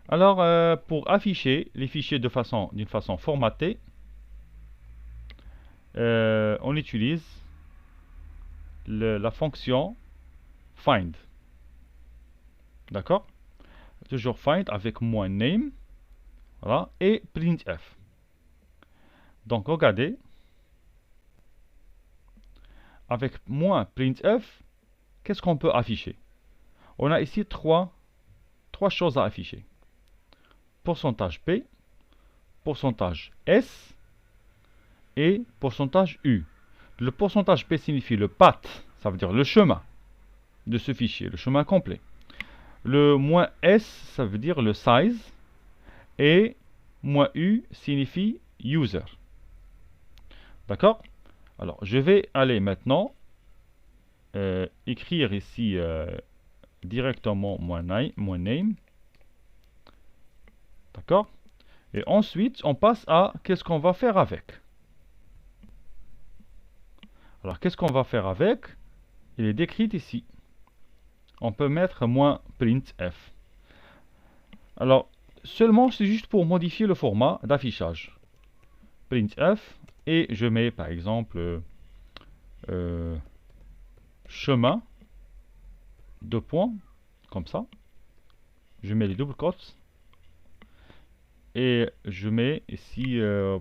Alors, pour afficher les fichiers d'une façon formatée, on utilise la fonction find. D'accord? Toujours find avec -name. Voilà, et printf. Donc, regardez. Avec -printf, qu'est-ce qu'on peut afficher? On a ici trois choses à afficher. Pourcentage P, pourcentage S et pourcentage U. Le pourcentage P signifie le path, ça veut dire le chemin de ce fichier, le chemin complet. Le -S, ça veut dire le size. Et -U signifie user. D'accord? Alors, je vais aller maintenant écrire ici directement -name. D'accord? Et ensuite, on passe à qu'est-ce qu'on va faire avec. Alors, qu'est-ce qu'on va faire avec? Il est décrit ici. On peut mettre -printf. Alors, seulement, c'est juste pour modifier le format d'affichage. Printf, et je mets par exemple chemin, deux points, comme ça. Je mets les double quotes. Et je mets ici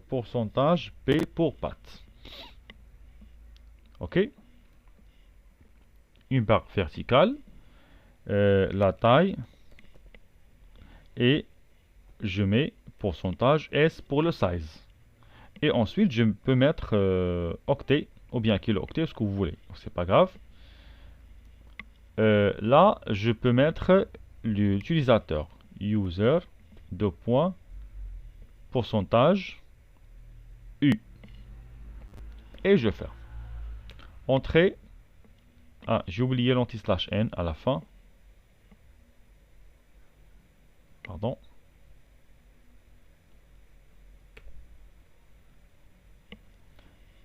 pourcentage P pour path. OK? Une barre verticale, la taille, et je mets pourcentage S pour le size. Et ensuite, je peux mettre octet, ou bien kilooctet, ce que vous voulez. C'est pas grave. Là, je peux mettre l'utilisateur. User, deux points, pourcentage, U. Et je ferme. Entrée. Ah, j'ai oublié l'anti/n à la fin. Pardon.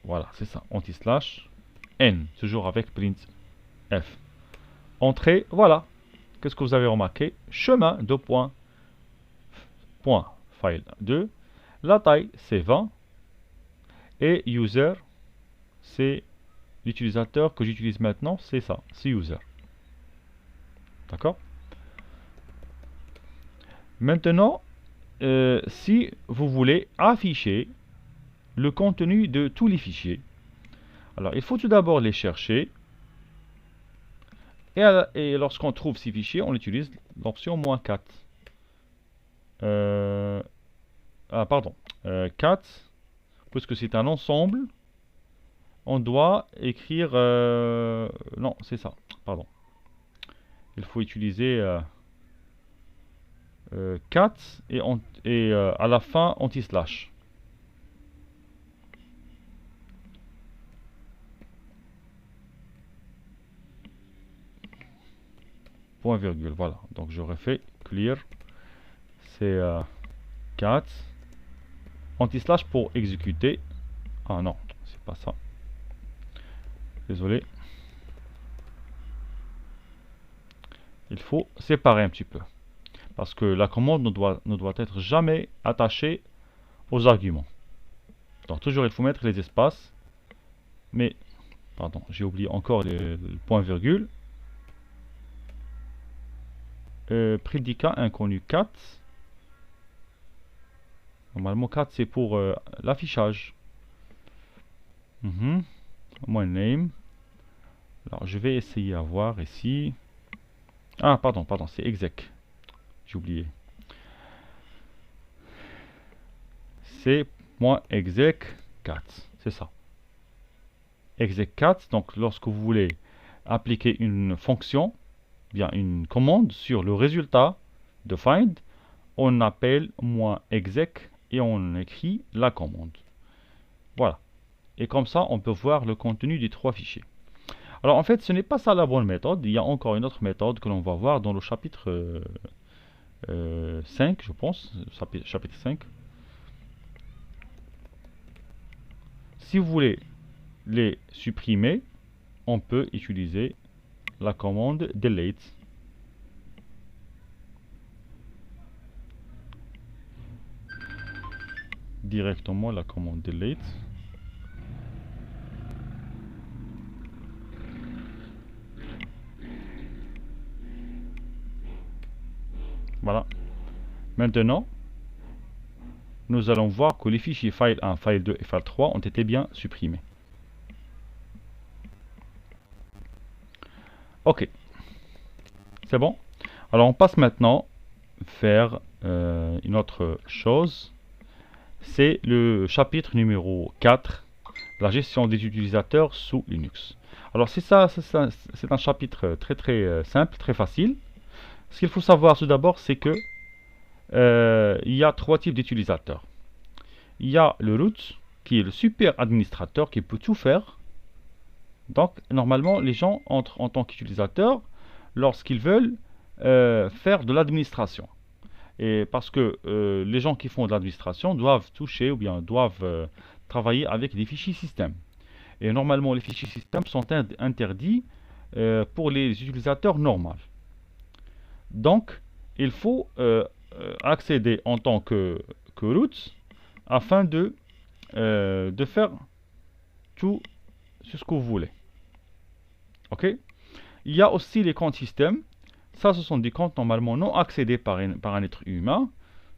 Voilà, c'est ça. Anti/n. Toujours avec printf. Entrée, voilà. Qu'est-ce que vous avez remarqué? Chemin, deux points. Point, file 2. La taille, c'est 20. Et user, c'est l'utilisateur que j'utilise maintenant, c'est ça, c'est user. D'accord? Maintenant, si vous voulez afficher le contenu de tous les fichiers, alors il faut tout d'abord les chercher. Et lorsqu'on trouve ces fichiers, on utilise l'option -4. Pardon. 4, puisque c'est un ensemble, on doit écrire... non, c'est ça, pardon. Il faut utiliser 4 et à la fin anti/. Point virgule, voilà. Donc je refais clear. C'est 4. Anti/ pour exécuter. Ah non, c'est pas ça. Désolé. Il faut séparer un petit peu. Parce que la commande ne doit être jamais attachée aux arguments. Donc toujours il faut mettre les espaces. Mais, pardon, j'ai oublié encore le point virgule. Prédicat inconnu 4. Normalement 4 c'est pour l'affichage. -name. Alors, je vais essayer à voir ici. Ah, pardon, c'est exec. J'ai oublié. C'est .exec4. C'est ça. Exec4. Donc, lorsque vous voulez appliquer une fonction, bien une commande sur le résultat de find, on appelle -exec et on écrit la commande. Voilà. Et comme ça, on peut voir le contenu des trois fichiers. Alors en fait, ce n'est pas ça la bonne méthode. Il y a encore une autre méthode que l'on va voir dans le chapitre 5, je pense. Chapitre 5. Si vous voulez les supprimer, on peut utiliser la commande delete. Directement la commande delete. Voilà. Maintenant, nous allons voir que les fichiers file 1, file 2 et file 3 ont été bien supprimés. Ok. C'est bon. Alors on passe maintenant faire une autre chose. C'est le chapitre numéro 4, la gestion des utilisateurs sous Linux. Alors c'est un chapitre très simple, très facile. Ce qu'il faut savoir tout d'abord, c'est que il y a trois types d'utilisateurs. Il y a le root, qui est le super administrateur, qui peut tout faire. Donc normalement, les gens entrent en tant qu'utilisateurs lorsqu'ils veulent faire de l'administration. Et parce que les gens qui font de l'administration doivent toucher ou bien doivent travailler avec des fichiers système. Et normalement, les fichiers système sont interdits pour les utilisateurs normaux. Donc, il faut accéder en tant que root afin de faire tout ce que vous voulez. Ok? Il y a aussi les comptes système. Ça, ce sont des comptes normalement non accédés par un être humain.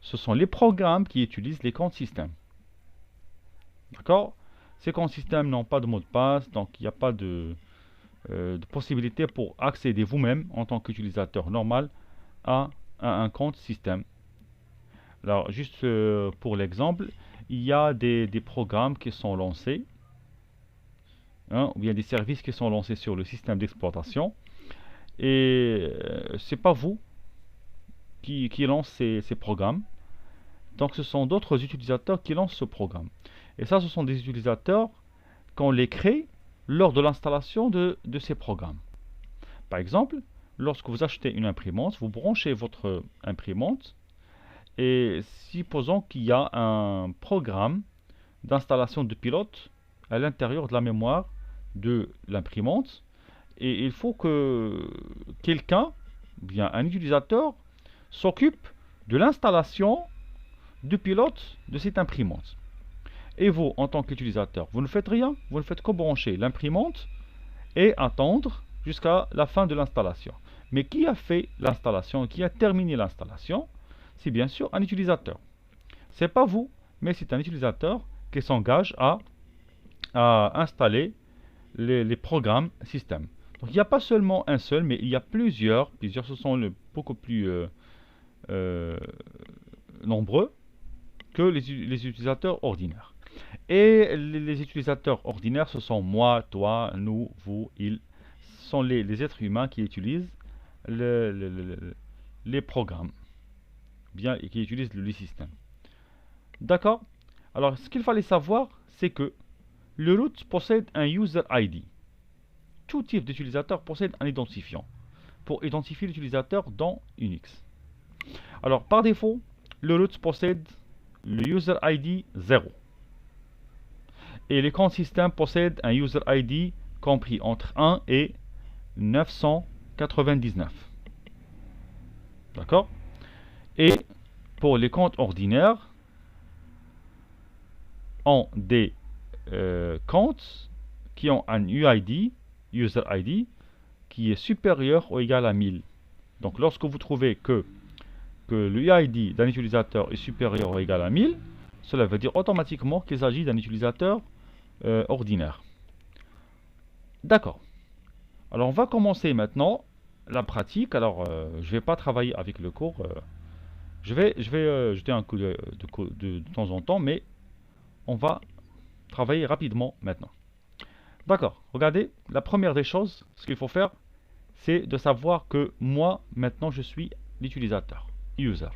Ce sont les programmes qui utilisent les comptes système. D'accord? Ces comptes système n'ont pas de mot de passe, donc il n'y a pas de possibilité pour accéder vous-même en tant qu'utilisateur normal à un compte système. Alors, juste pour l'exemple, il y a des programmes qui sont lancés, hein, ou bien des services qui sont lancés sur le système d'exploitation. Et c'est pas vous qui lance ces programmes. Donc ce sont d'autres utilisateurs qui lancent ce programme. Et ça, ce sont des utilisateurs qu'on les crée lors de l'installation de ces programmes. Par exemple, lorsque vous achetez une imprimante, vous branchez votre imprimante et supposons qu'il y a un programme d'installation de pilote à l'intérieur de la mémoire de l'imprimante. Et il faut que quelqu'un, bien un utilisateur, s'occupe de l'installation du pilote de cette imprimante. Et vous, en tant qu'utilisateur, vous ne faites rien, vous ne faites que brancher l'imprimante et attendre jusqu'à la fin de l'installation. Mais qui a fait l'installation, qui a terminé l'installation? C'est bien sûr un utilisateur. C'est pas vous, mais c'est un utilisateur qui s'engage à installer les programmes système. Donc il n'y a pas seulement un seul, mais il y a plusieurs. Ce sont beaucoup plus nombreux que les utilisateurs ordinaires. Et les utilisateurs ordinaires, ce sont moi, toi, nous, vous, ils. Ce sont les êtres humains qui utilisent les programmes, bien, et qui utilisent le système. D'accord? Alors, ce qu'il fallait savoir, c'est que le root possède un user ID. Tout type d'utilisateur possède un identifiant pour identifier l'utilisateur dans Unix. Alors, par défaut, le root possède le user ID 0. Et les comptes système possèdent un user ID compris entre 1 et 999. D'accord? Et pour les comptes ordinaires, ont des comptes qui ont un UID, user ID, qui est supérieur ou égal à 1000. Donc lorsque vous trouvez que le UID d'un utilisateur est supérieur ou égal à 1000, cela veut dire automatiquement qu'il s'agit d'un utilisateur ordinaire. D'accord. Alors on va commencer maintenant la pratique. Alors je vais pas travailler avec le cours. Je vais jeter un coup d'œil de temps en temps, mais on va travailler rapidement maintenant. D'accord, regardez, la première des choses, ce qu'il faut faire, c'est de savoir que moi, maintenant, je suis l'utilisateur, user.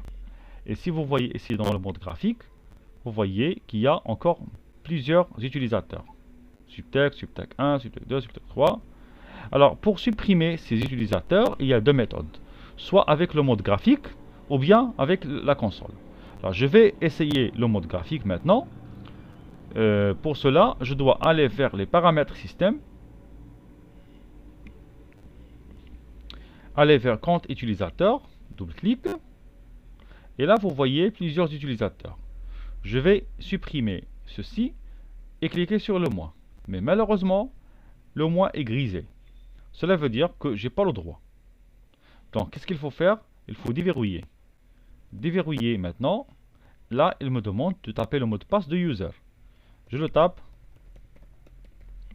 Et si vous voyez ici dans le mode graphique, vous voyez qu'il y a encore plusieurs utilisateurs. Subtext, Subtext 1, Subtext 2, Subtext 3. Alors, pour supprimer ces utilisateurs, il y a deux méthodes. Soit avec le mode graphique, ou bien avec la console. Alors, je vais essayer le mode graphique maintenant. Pour cela, je dois aller vers les paramètres système, aller vers compte utilisateur, double-clic, et là vous voyez plusieurs utilisateurs. Je vais supprimer ceci et cliquer sur le moins. Mais malheureusement, le moins est grisé. Cela veut dire que j'ai pas le droit. Donc, qu'est-ce qu'il faut faire? Il faut déverrouiller. Déverrouiller maintenant. Là, il me demande de taper le mot de passe de user. Je le tape.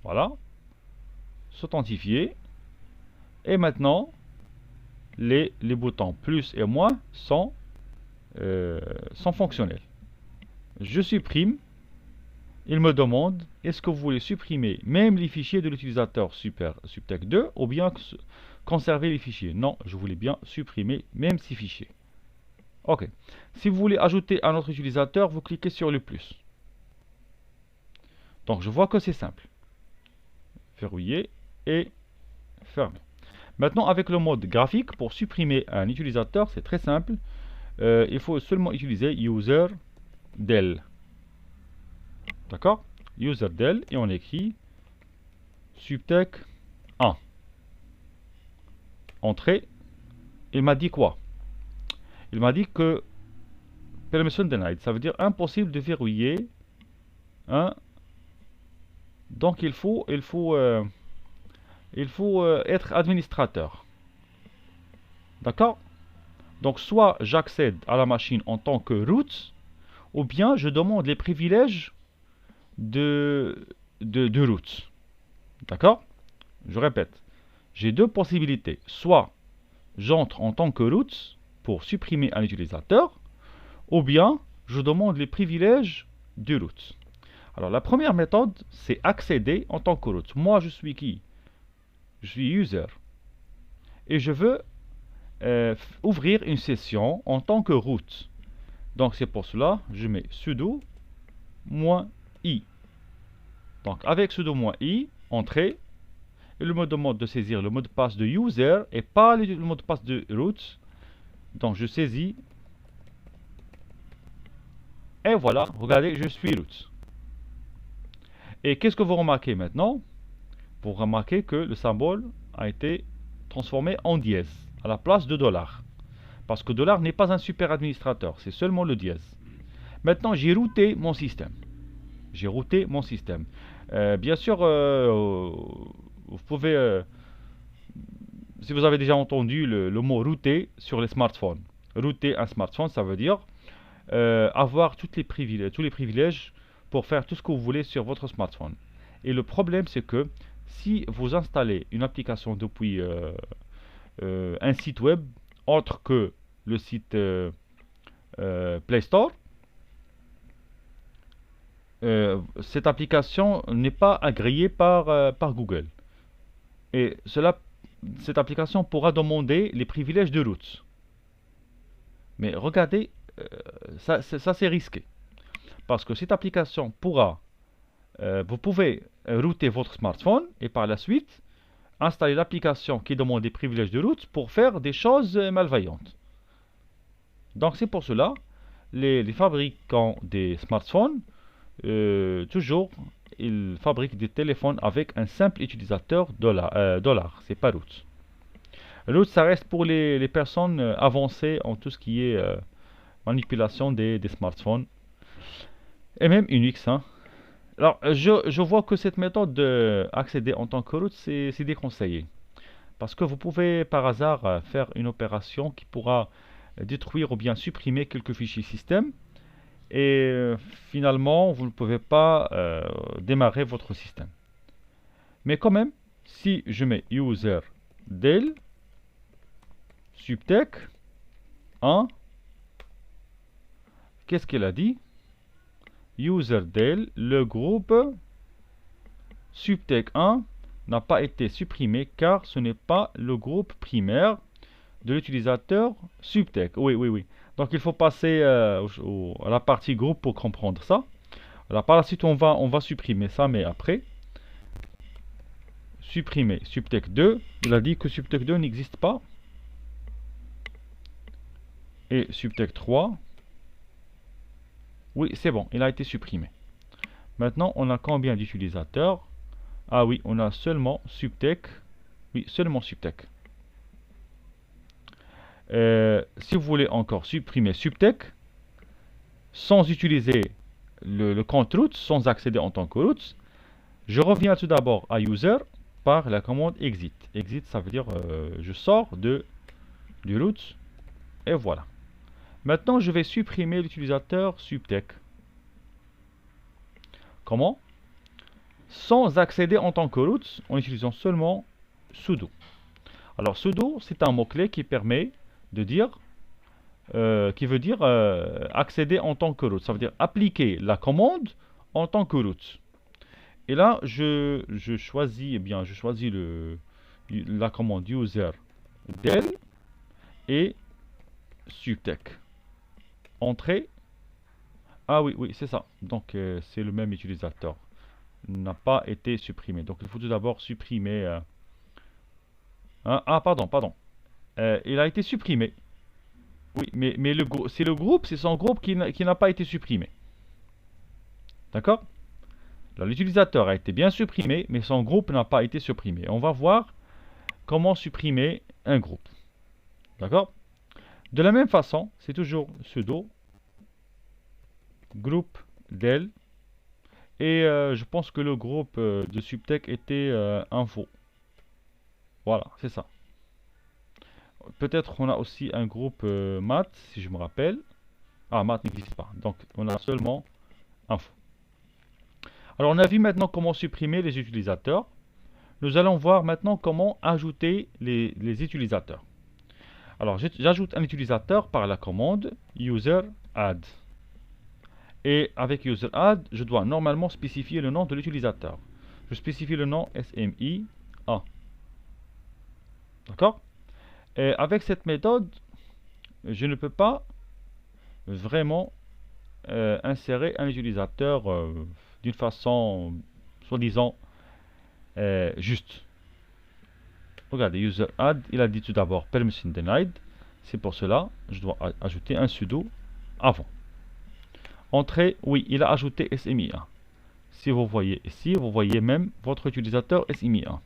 Voilà. S'authentifier. Et maintenant, les boutons plus et moins sont fonctionnels. Je supprime. Il me demande, est-ce que vous voulez supprimer même les fichiers de l'utilisateur Subtext 2 ou bien conserver les fichiers? Non, je voulais bien supprimer même ces fichiers. Ok. Si vous voulez ajouter un autre utilisateur, vous cliquez sur le plus. Donc je vois que c'est simple. Verrouiller et fermer. Maintenant avec le mode graphique, pour supprimer un utilisateur, c'est très simple. Il faut seulement utiliser user del. D'accord? User del et on écrit Subtext 1. Entrée. Il m'a dit quoi? Il m'a dit que permission denied, ça veut dire impossible de verrouiller. Hein? Donc il faut être administrateur. D'accord? Donc soit j'accède à la machine en tant que root, ou bien je demande les privilèges de root. D'accord? Je répète. J'ai deux possibilités. Soit j'entre en tant que root pour supprimer un utilisateur, ou bien je demande les privilèges du root. Alors la première méthode, c'est accéder en tant que root. Moi, je suis qui? Je suis user. Et je veux ouvrir une session en tant que root. Donc c'est pour cela, je mets sudo -i. Donc avec sudo -i, entrée, il me demande de saisir le mot de passe de user et pas le mot de passe de root. Donc je saisis. Et voilà, regardez, je suis root. Et qu'est-ce que vous remarquez maintenant? Vous remarquez que le symbole a été transformé en dièse à la place de $. Parce que $n'est pas un super administrateur, c'est seulement le dièse. Maintenant, j'ai routé mon système. J'ai routé mon système. Bien sûr, vous pouvez, si vous avez déjà entendu le mot router sur les smartphones. Router un smartphone, ça veut dire avoir tous les privilèges pour faire tout ce que vous voulez sur votre smartphone. Et le problème, c'est que si vous installez une application depuis un site web autre que le site Play Store, cette application n'est pas agréée par Google. Et cette application pourra demander les privilèges de root. Mais regardez, ça c'est risqué. Parce que cette application pourra, vous pouvez router votre smartphone et par la suite installer l'application qui demande des privilèges de root pour faire des choses malveillantes. Donc c'est pour cela, les fabricants des smartphones, toujours, ils fabriquent des téléphones avec un simple utilisateur dollar, c'est pas root. Root, ça reste pour les personnes avancées en tout ce qui est manipulation des smartphones. Et même Unix. Hein. Alors, je vois que cette méthode d'accéder en tant que root, c'est déconseillé. Parce que vous pouvez par hasard faire une opération qui pourra détruire ou bien supprimer quelques fichiers système. Et finalement, vous ne pouvez pas démarrer votre système. Mais quand même, Si je mets user del subtech 1, qu'est-ce qu'elle a dit? User del, le groupe subtech 1 n'a pas été supprimé car ce n'est pas le groupe primaire de l'utilisateur subtech. Oui, oui, oui. Donc il faut passer à la partie groupe pour comprendre ça. Alors par la suite on va supprimer ça, mais après. Supprimer subtech 2. Il a dit que subtech 2 n'existe pas. Et subtech 3. Oui, c'est bon, il a été supprimé. Maintenant, on a combien d'utilisateurs? Ah oui, on a seulement subtech. Oui, seulement subtech. Si vous voulez encore supprimer subtech, sans utiliser le compte root, sans accéder en tant que root, je reviens tout d'abord à user par la commande exit. Exit, ça veut dire je sors du root et voilà. Maintenant, je vais supprimer l'utilisateur subtech. Comment? Sans accéder en tant que root, en utilisant seulement sudo. Alors sudo, c'est un mot-clé qui permet de dire, qui veut dire accéder en tant que root. Ça veut dire appliquer la commande en tant que root. Et là, je choisis, eh bien, je choisis la commande user del et subtech. Entrée. Ah oui, oui, c'est ça. Donc, c'est le même utilisateur. N'a pas été supprimé. Donc, il faut tout d'abord supprimer. Ah, pardon, pardon. Il a été supprimé. Oui, mais c'est le groupe, c'est son groupe qui n'a pas été supprimé. D'accord? L'utilisateur a été bien supprimé, mais son groupe n'a pas été supprimé. On va voir comment supprimer un groupe. D'accord? De la même façon, c'est toujours sudo groupe del. Et je pense que le groupe de subtech était info. Voilà, c'est ça. Peut-être on a aussi un groupe maths, si je me rappelle. Ah, maths n'existe pas. Donc, on a seulement info. Alors, on a vu maintenant comment supprimer les utilisateurs. Nous allons voir maintenant comment ajouter les utilisateurs. Alors, j'ajoute un utilisateur par la commande user add. Et avec user add, je dois normalement spécifier le nom de l'utilisateur. Je spécifie le nom SMI1. D'accord? Et avec cette méthode, je ne peux pas vraiment insérer un utilisateur d'une façon, soi-disant, juste. Regardez, user add, il a dit tout d'abord permission denied. C'est pour cela, je dois ajouter un sudo avant. Entrée, oui, il a ajouté SMI1. Si vous voyez ici, vous voyez même votre utilisateur SMI1.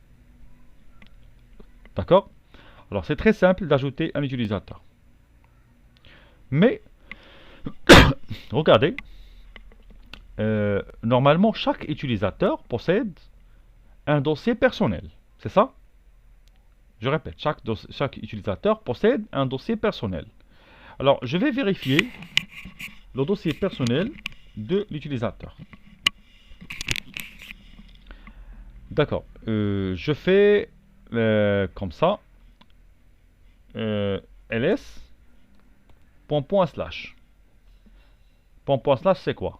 D'accord? Alors, c'est très simple d'ajouter un utilisateur. Mais, regardez, normalement, chaque utilisateur possède un dossier personnel. C'est ça? Je répète, chaque utilisateur possède un dossier personnel. Alors, je vais vérifier le dossier personnel de l'utilisateur. D'accord. Je fais comme ça. ls point slash. Point slash, c'est quoi?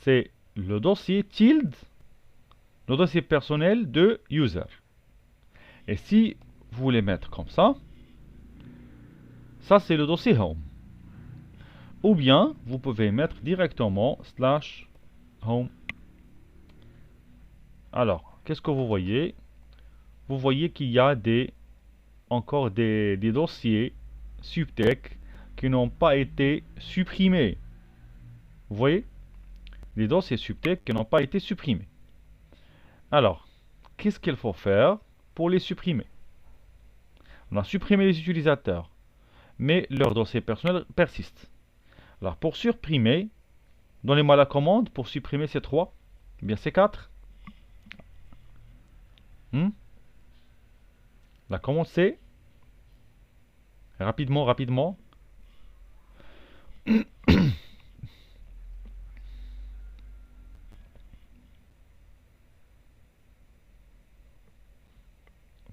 C'est le dossier tilde, le dossier personnel de user. Et si vous voulez mettre comme ça c'est le dossier home. Ou bien, vous pouvez mettre directement slash home. Alors, qu'est-ce que vous voyez? Vous voyez qu'il y a encore des dossiers subtech qui n'ont pas été supprimés. Vous voyez? Des dossiers subtech qui n'ont pas été supprimés. Alors, qu'est-ce qu'il faut faire pour les supprimer? On a supprimé les utilisateurs, mais leur dossier personnel persiste. Alors, pour supprimer, donnez-moi la commande pour supprimer ces 3. Eh bien, c'est 4. La commande c'est rapidement, rapidement.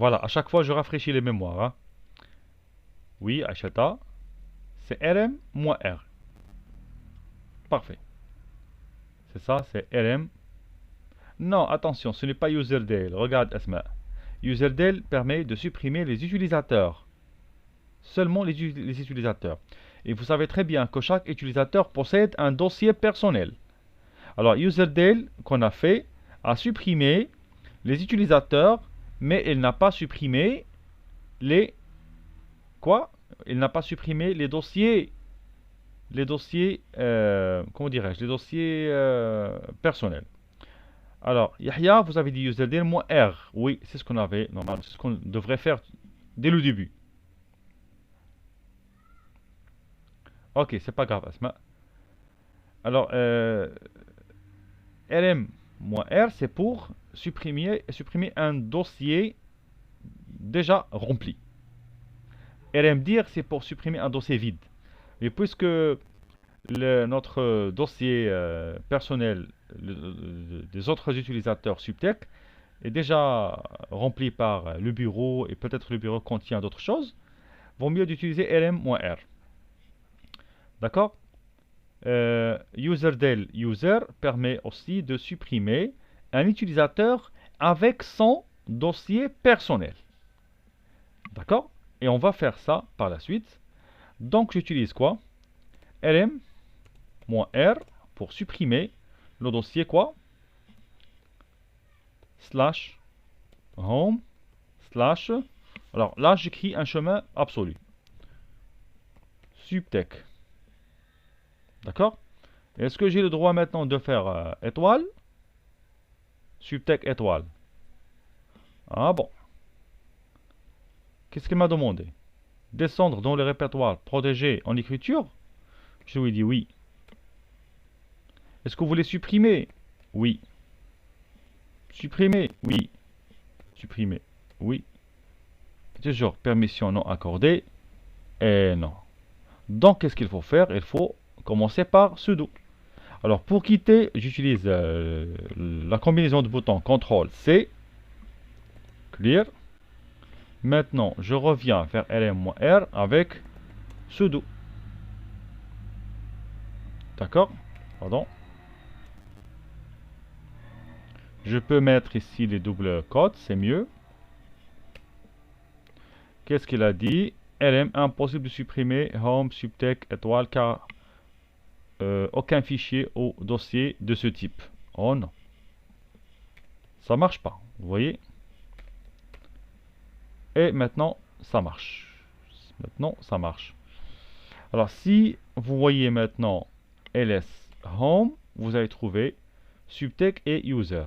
Voilà, à chaque fois je rafraîchis les mémoires. Hein. Oui, Aishata, c'est rm moins r. Parfait. C'est ça, c'est rm. Non, attention, ce n'est pas userdale. Regarde, Asma. Userdale permet de supprimer les utilisateurs. Seulement les utilisateurs. Et vous savez très bien que chaque utilisateur possède un dossier personnel. Alors, userdale qu'on a fait a supprimé les utilisateurs, mais il n'a pas supprimé les quoi? Il n'a pas supprimé les dossiers, comment dirais-je, les dossiers personnels. Alors, Yahya, vous avez dit userdale moins R. Oui, c'est ce qu'on avait, normalement, c'est ce qu'on devrait faire dès le début. Ok, c'est pas grave, Asma. Alors, rm-r, c'est pour supprimer un dossier déjà rempli. rmdir, c'est pour supprimer un dossier vide. Mais puisque notre dossier personnel des autres utilisateurs Subtech est déjà rempli par le bureau et peut-être le bureau contient d'autres choses, vaut mieux d'utiliser rm-r. D'accord? Userdale user permet aussi de supprimer un utilisateur avec son dossier personnel. D'accord? Et on va faire ça par la suite. Donc j'utilise quoi? rm-r pour supprimer le dossier quoi? Slash home slash. Alors là j'écris un chemin absolu. Subtech. D'accord? Est-ce que j'ai le droit maintenant de faire étoile? Subtech étoile. Ah bon. Qu'est-ce qu'il m'a demandé? Descendre dans le répertoire protégé en écriture? Je lui dis oui. Est-ce que vous voulez supprimer? Oui. Supprimer? Oui. Supprimer? Oui. Toujours permission non accordée? Et non. Donc, qu'est-ce qu'il faut faire? Il faut commencer par sudo. Alors, pour quitter, j'utilise la combinaison de boutons CTRL-C, clear. Maintenant, je reviens vers rm-r avec sudo. D'accord? Pardon. Je peux mettre ici les doubles codes, c'est mieux. Qu'est-ce qu'il a dit? rm, impossible de supprimer home, subtech, étoile, car aucun fichier ou dossier de ce type. Oh non. Ça marche pas, vous voyez? Et maintenant, ça marche. Maintenant, ça marche. Alors, si vous voyez maintenant ls home, vous allez trouver subtech et user.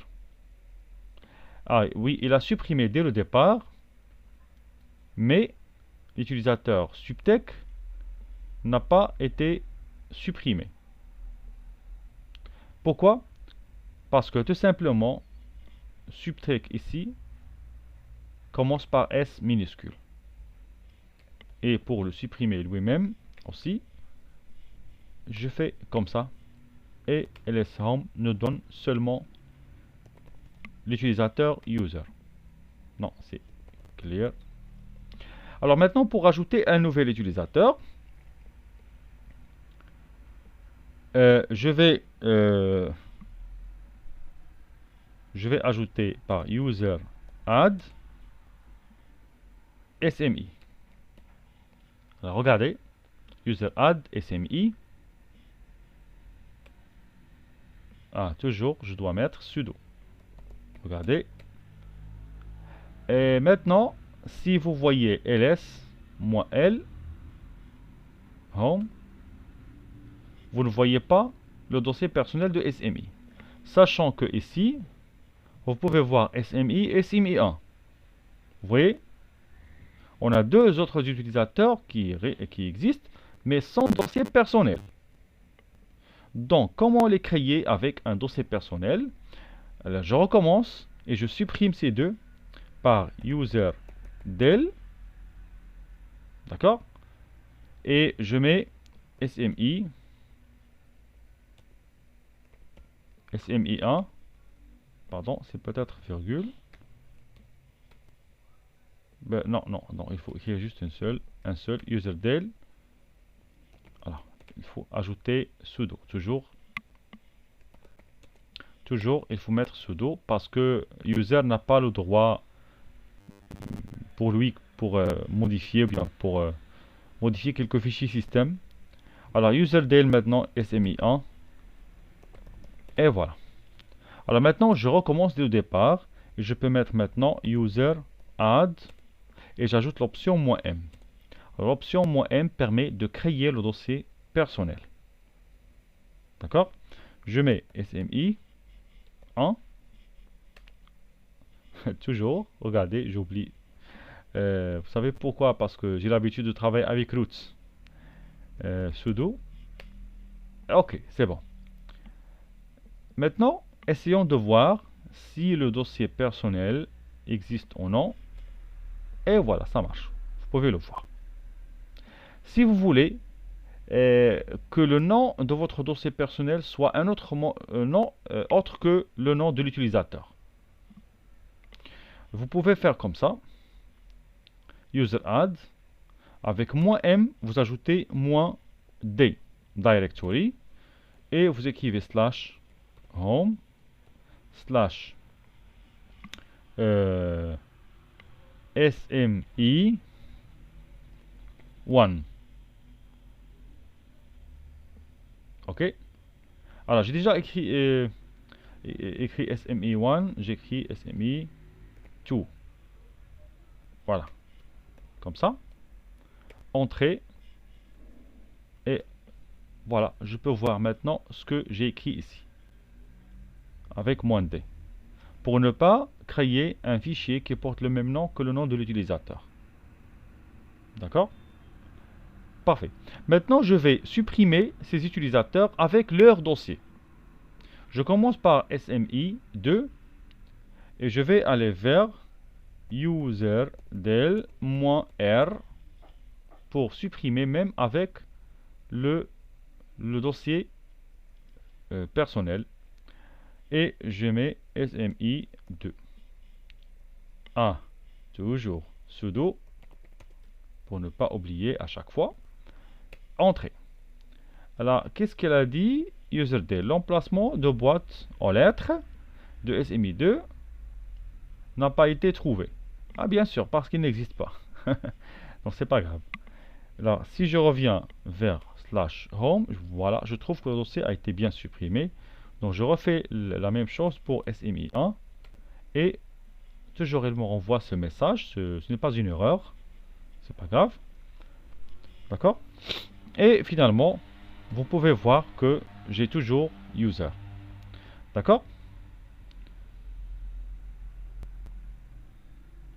Ah oui, il a supprimé dès le départ, mais l'utilisateur subtech n'a pas été supprimé. Pourquoi? Parce que tout simplement, subtech ici commence par S minuscule. Et pour le supprimer lui-même aussi, je fais comme ça. Et ls home nous donne seulement l'utilisateur user. Non, c'est clear. Alors maintenant, pour ajouter un nouvel utilisateur, je vais ajouter par user add SMI. Alors regardez, user add SMI. Ah, toujours, je dois mettre sudo. Regardez. Et maintenant, si vous voyez ls-l, home, vous ne voyez pas le dossier personnel de SMI. Sachant que ici, vous pouvez voir SMI et SMI1. Vous voyez? On a deux autres utilisateurs qui existent, mais sans dossier personnel. Donc, comment les créer avec un dossier personnel? Alors, je recommence et je supprime ces deux par user del. D'accord? Et je mets SMI, SMI1, pardon, c'est peut-être virgule. Ben, non, non, non, il faut écrire juste un seul userdel. Alors, il faut ajouter sudo, toujours, il faut mettre sudo parce que user n'a pas le droit pour lui pour modifier, bien pour modifier quelques fichiers système. Alors userdel maintenant SMI1 et voilà. Alors maintenant je recommence dès le départ et je peux mettre maintenant user add et j'ajoute l'option "-m". L'option "-m" permet de créer le dossier personnel. D'accord? Je mets SMI 1. Toujours, regardez, j'oublie. Vous savez pourquoi? Parce que j'ai l'habitude de travailler avec roots. Sudo. Ok, c'est bon. Maintenant, essayons de voir si le dossier personnel existe ou non. Et voilà, ça marche. Vous pouvez le voir. Si vous voulez que le nom de votre dossier personnel soit un autre nom autre que le nom de l'utilisateur, vous pouvez faire comme ça. User add. Avec "-m", vous ajoutez "-d", directory, et vous écrivez /home /SMI1. Ok. Alors j'ai déjà écrit SMI1, j'écris SMI2. Voilà. Comme ça. Entrée. Et voilà, je peux voir maintenant ce que j'ai écrit ici. Avec "-d". Pour ne pas créer un fichier qui porte le même nom que le nom de l'utilisateur. D'accord? Parfait. Maintenant, je vais supprimer ces utilisateurs avec leur dossier. Je commence par SMI2 et je vais aller vers userdel-r pour supprimer même avec le dossier personnel. Et je mets SMI2. Toujours sudo pour ne pas oublier à chaque fois. Entrée. Alors, qu'est-ce qu'elle a dit? Userdel, l'emplacement de boîte aux lettres de SMI2 n'a pas été trouvé. Ah, bien sûr, parce qu'il n'existe pas. Donc, c'est pas grave. Alors, si je reviens vers /home, voilà, je trouve que le dossier a été bien supprimé. Donc, je refais la même chose pour SMI1 et toujours elle me renvoie ce message. Ce n'est pas une erreur. C'est pas grave. D'accord? Et finalement, vous pouvez voir que j'ai toujours user. D'accord?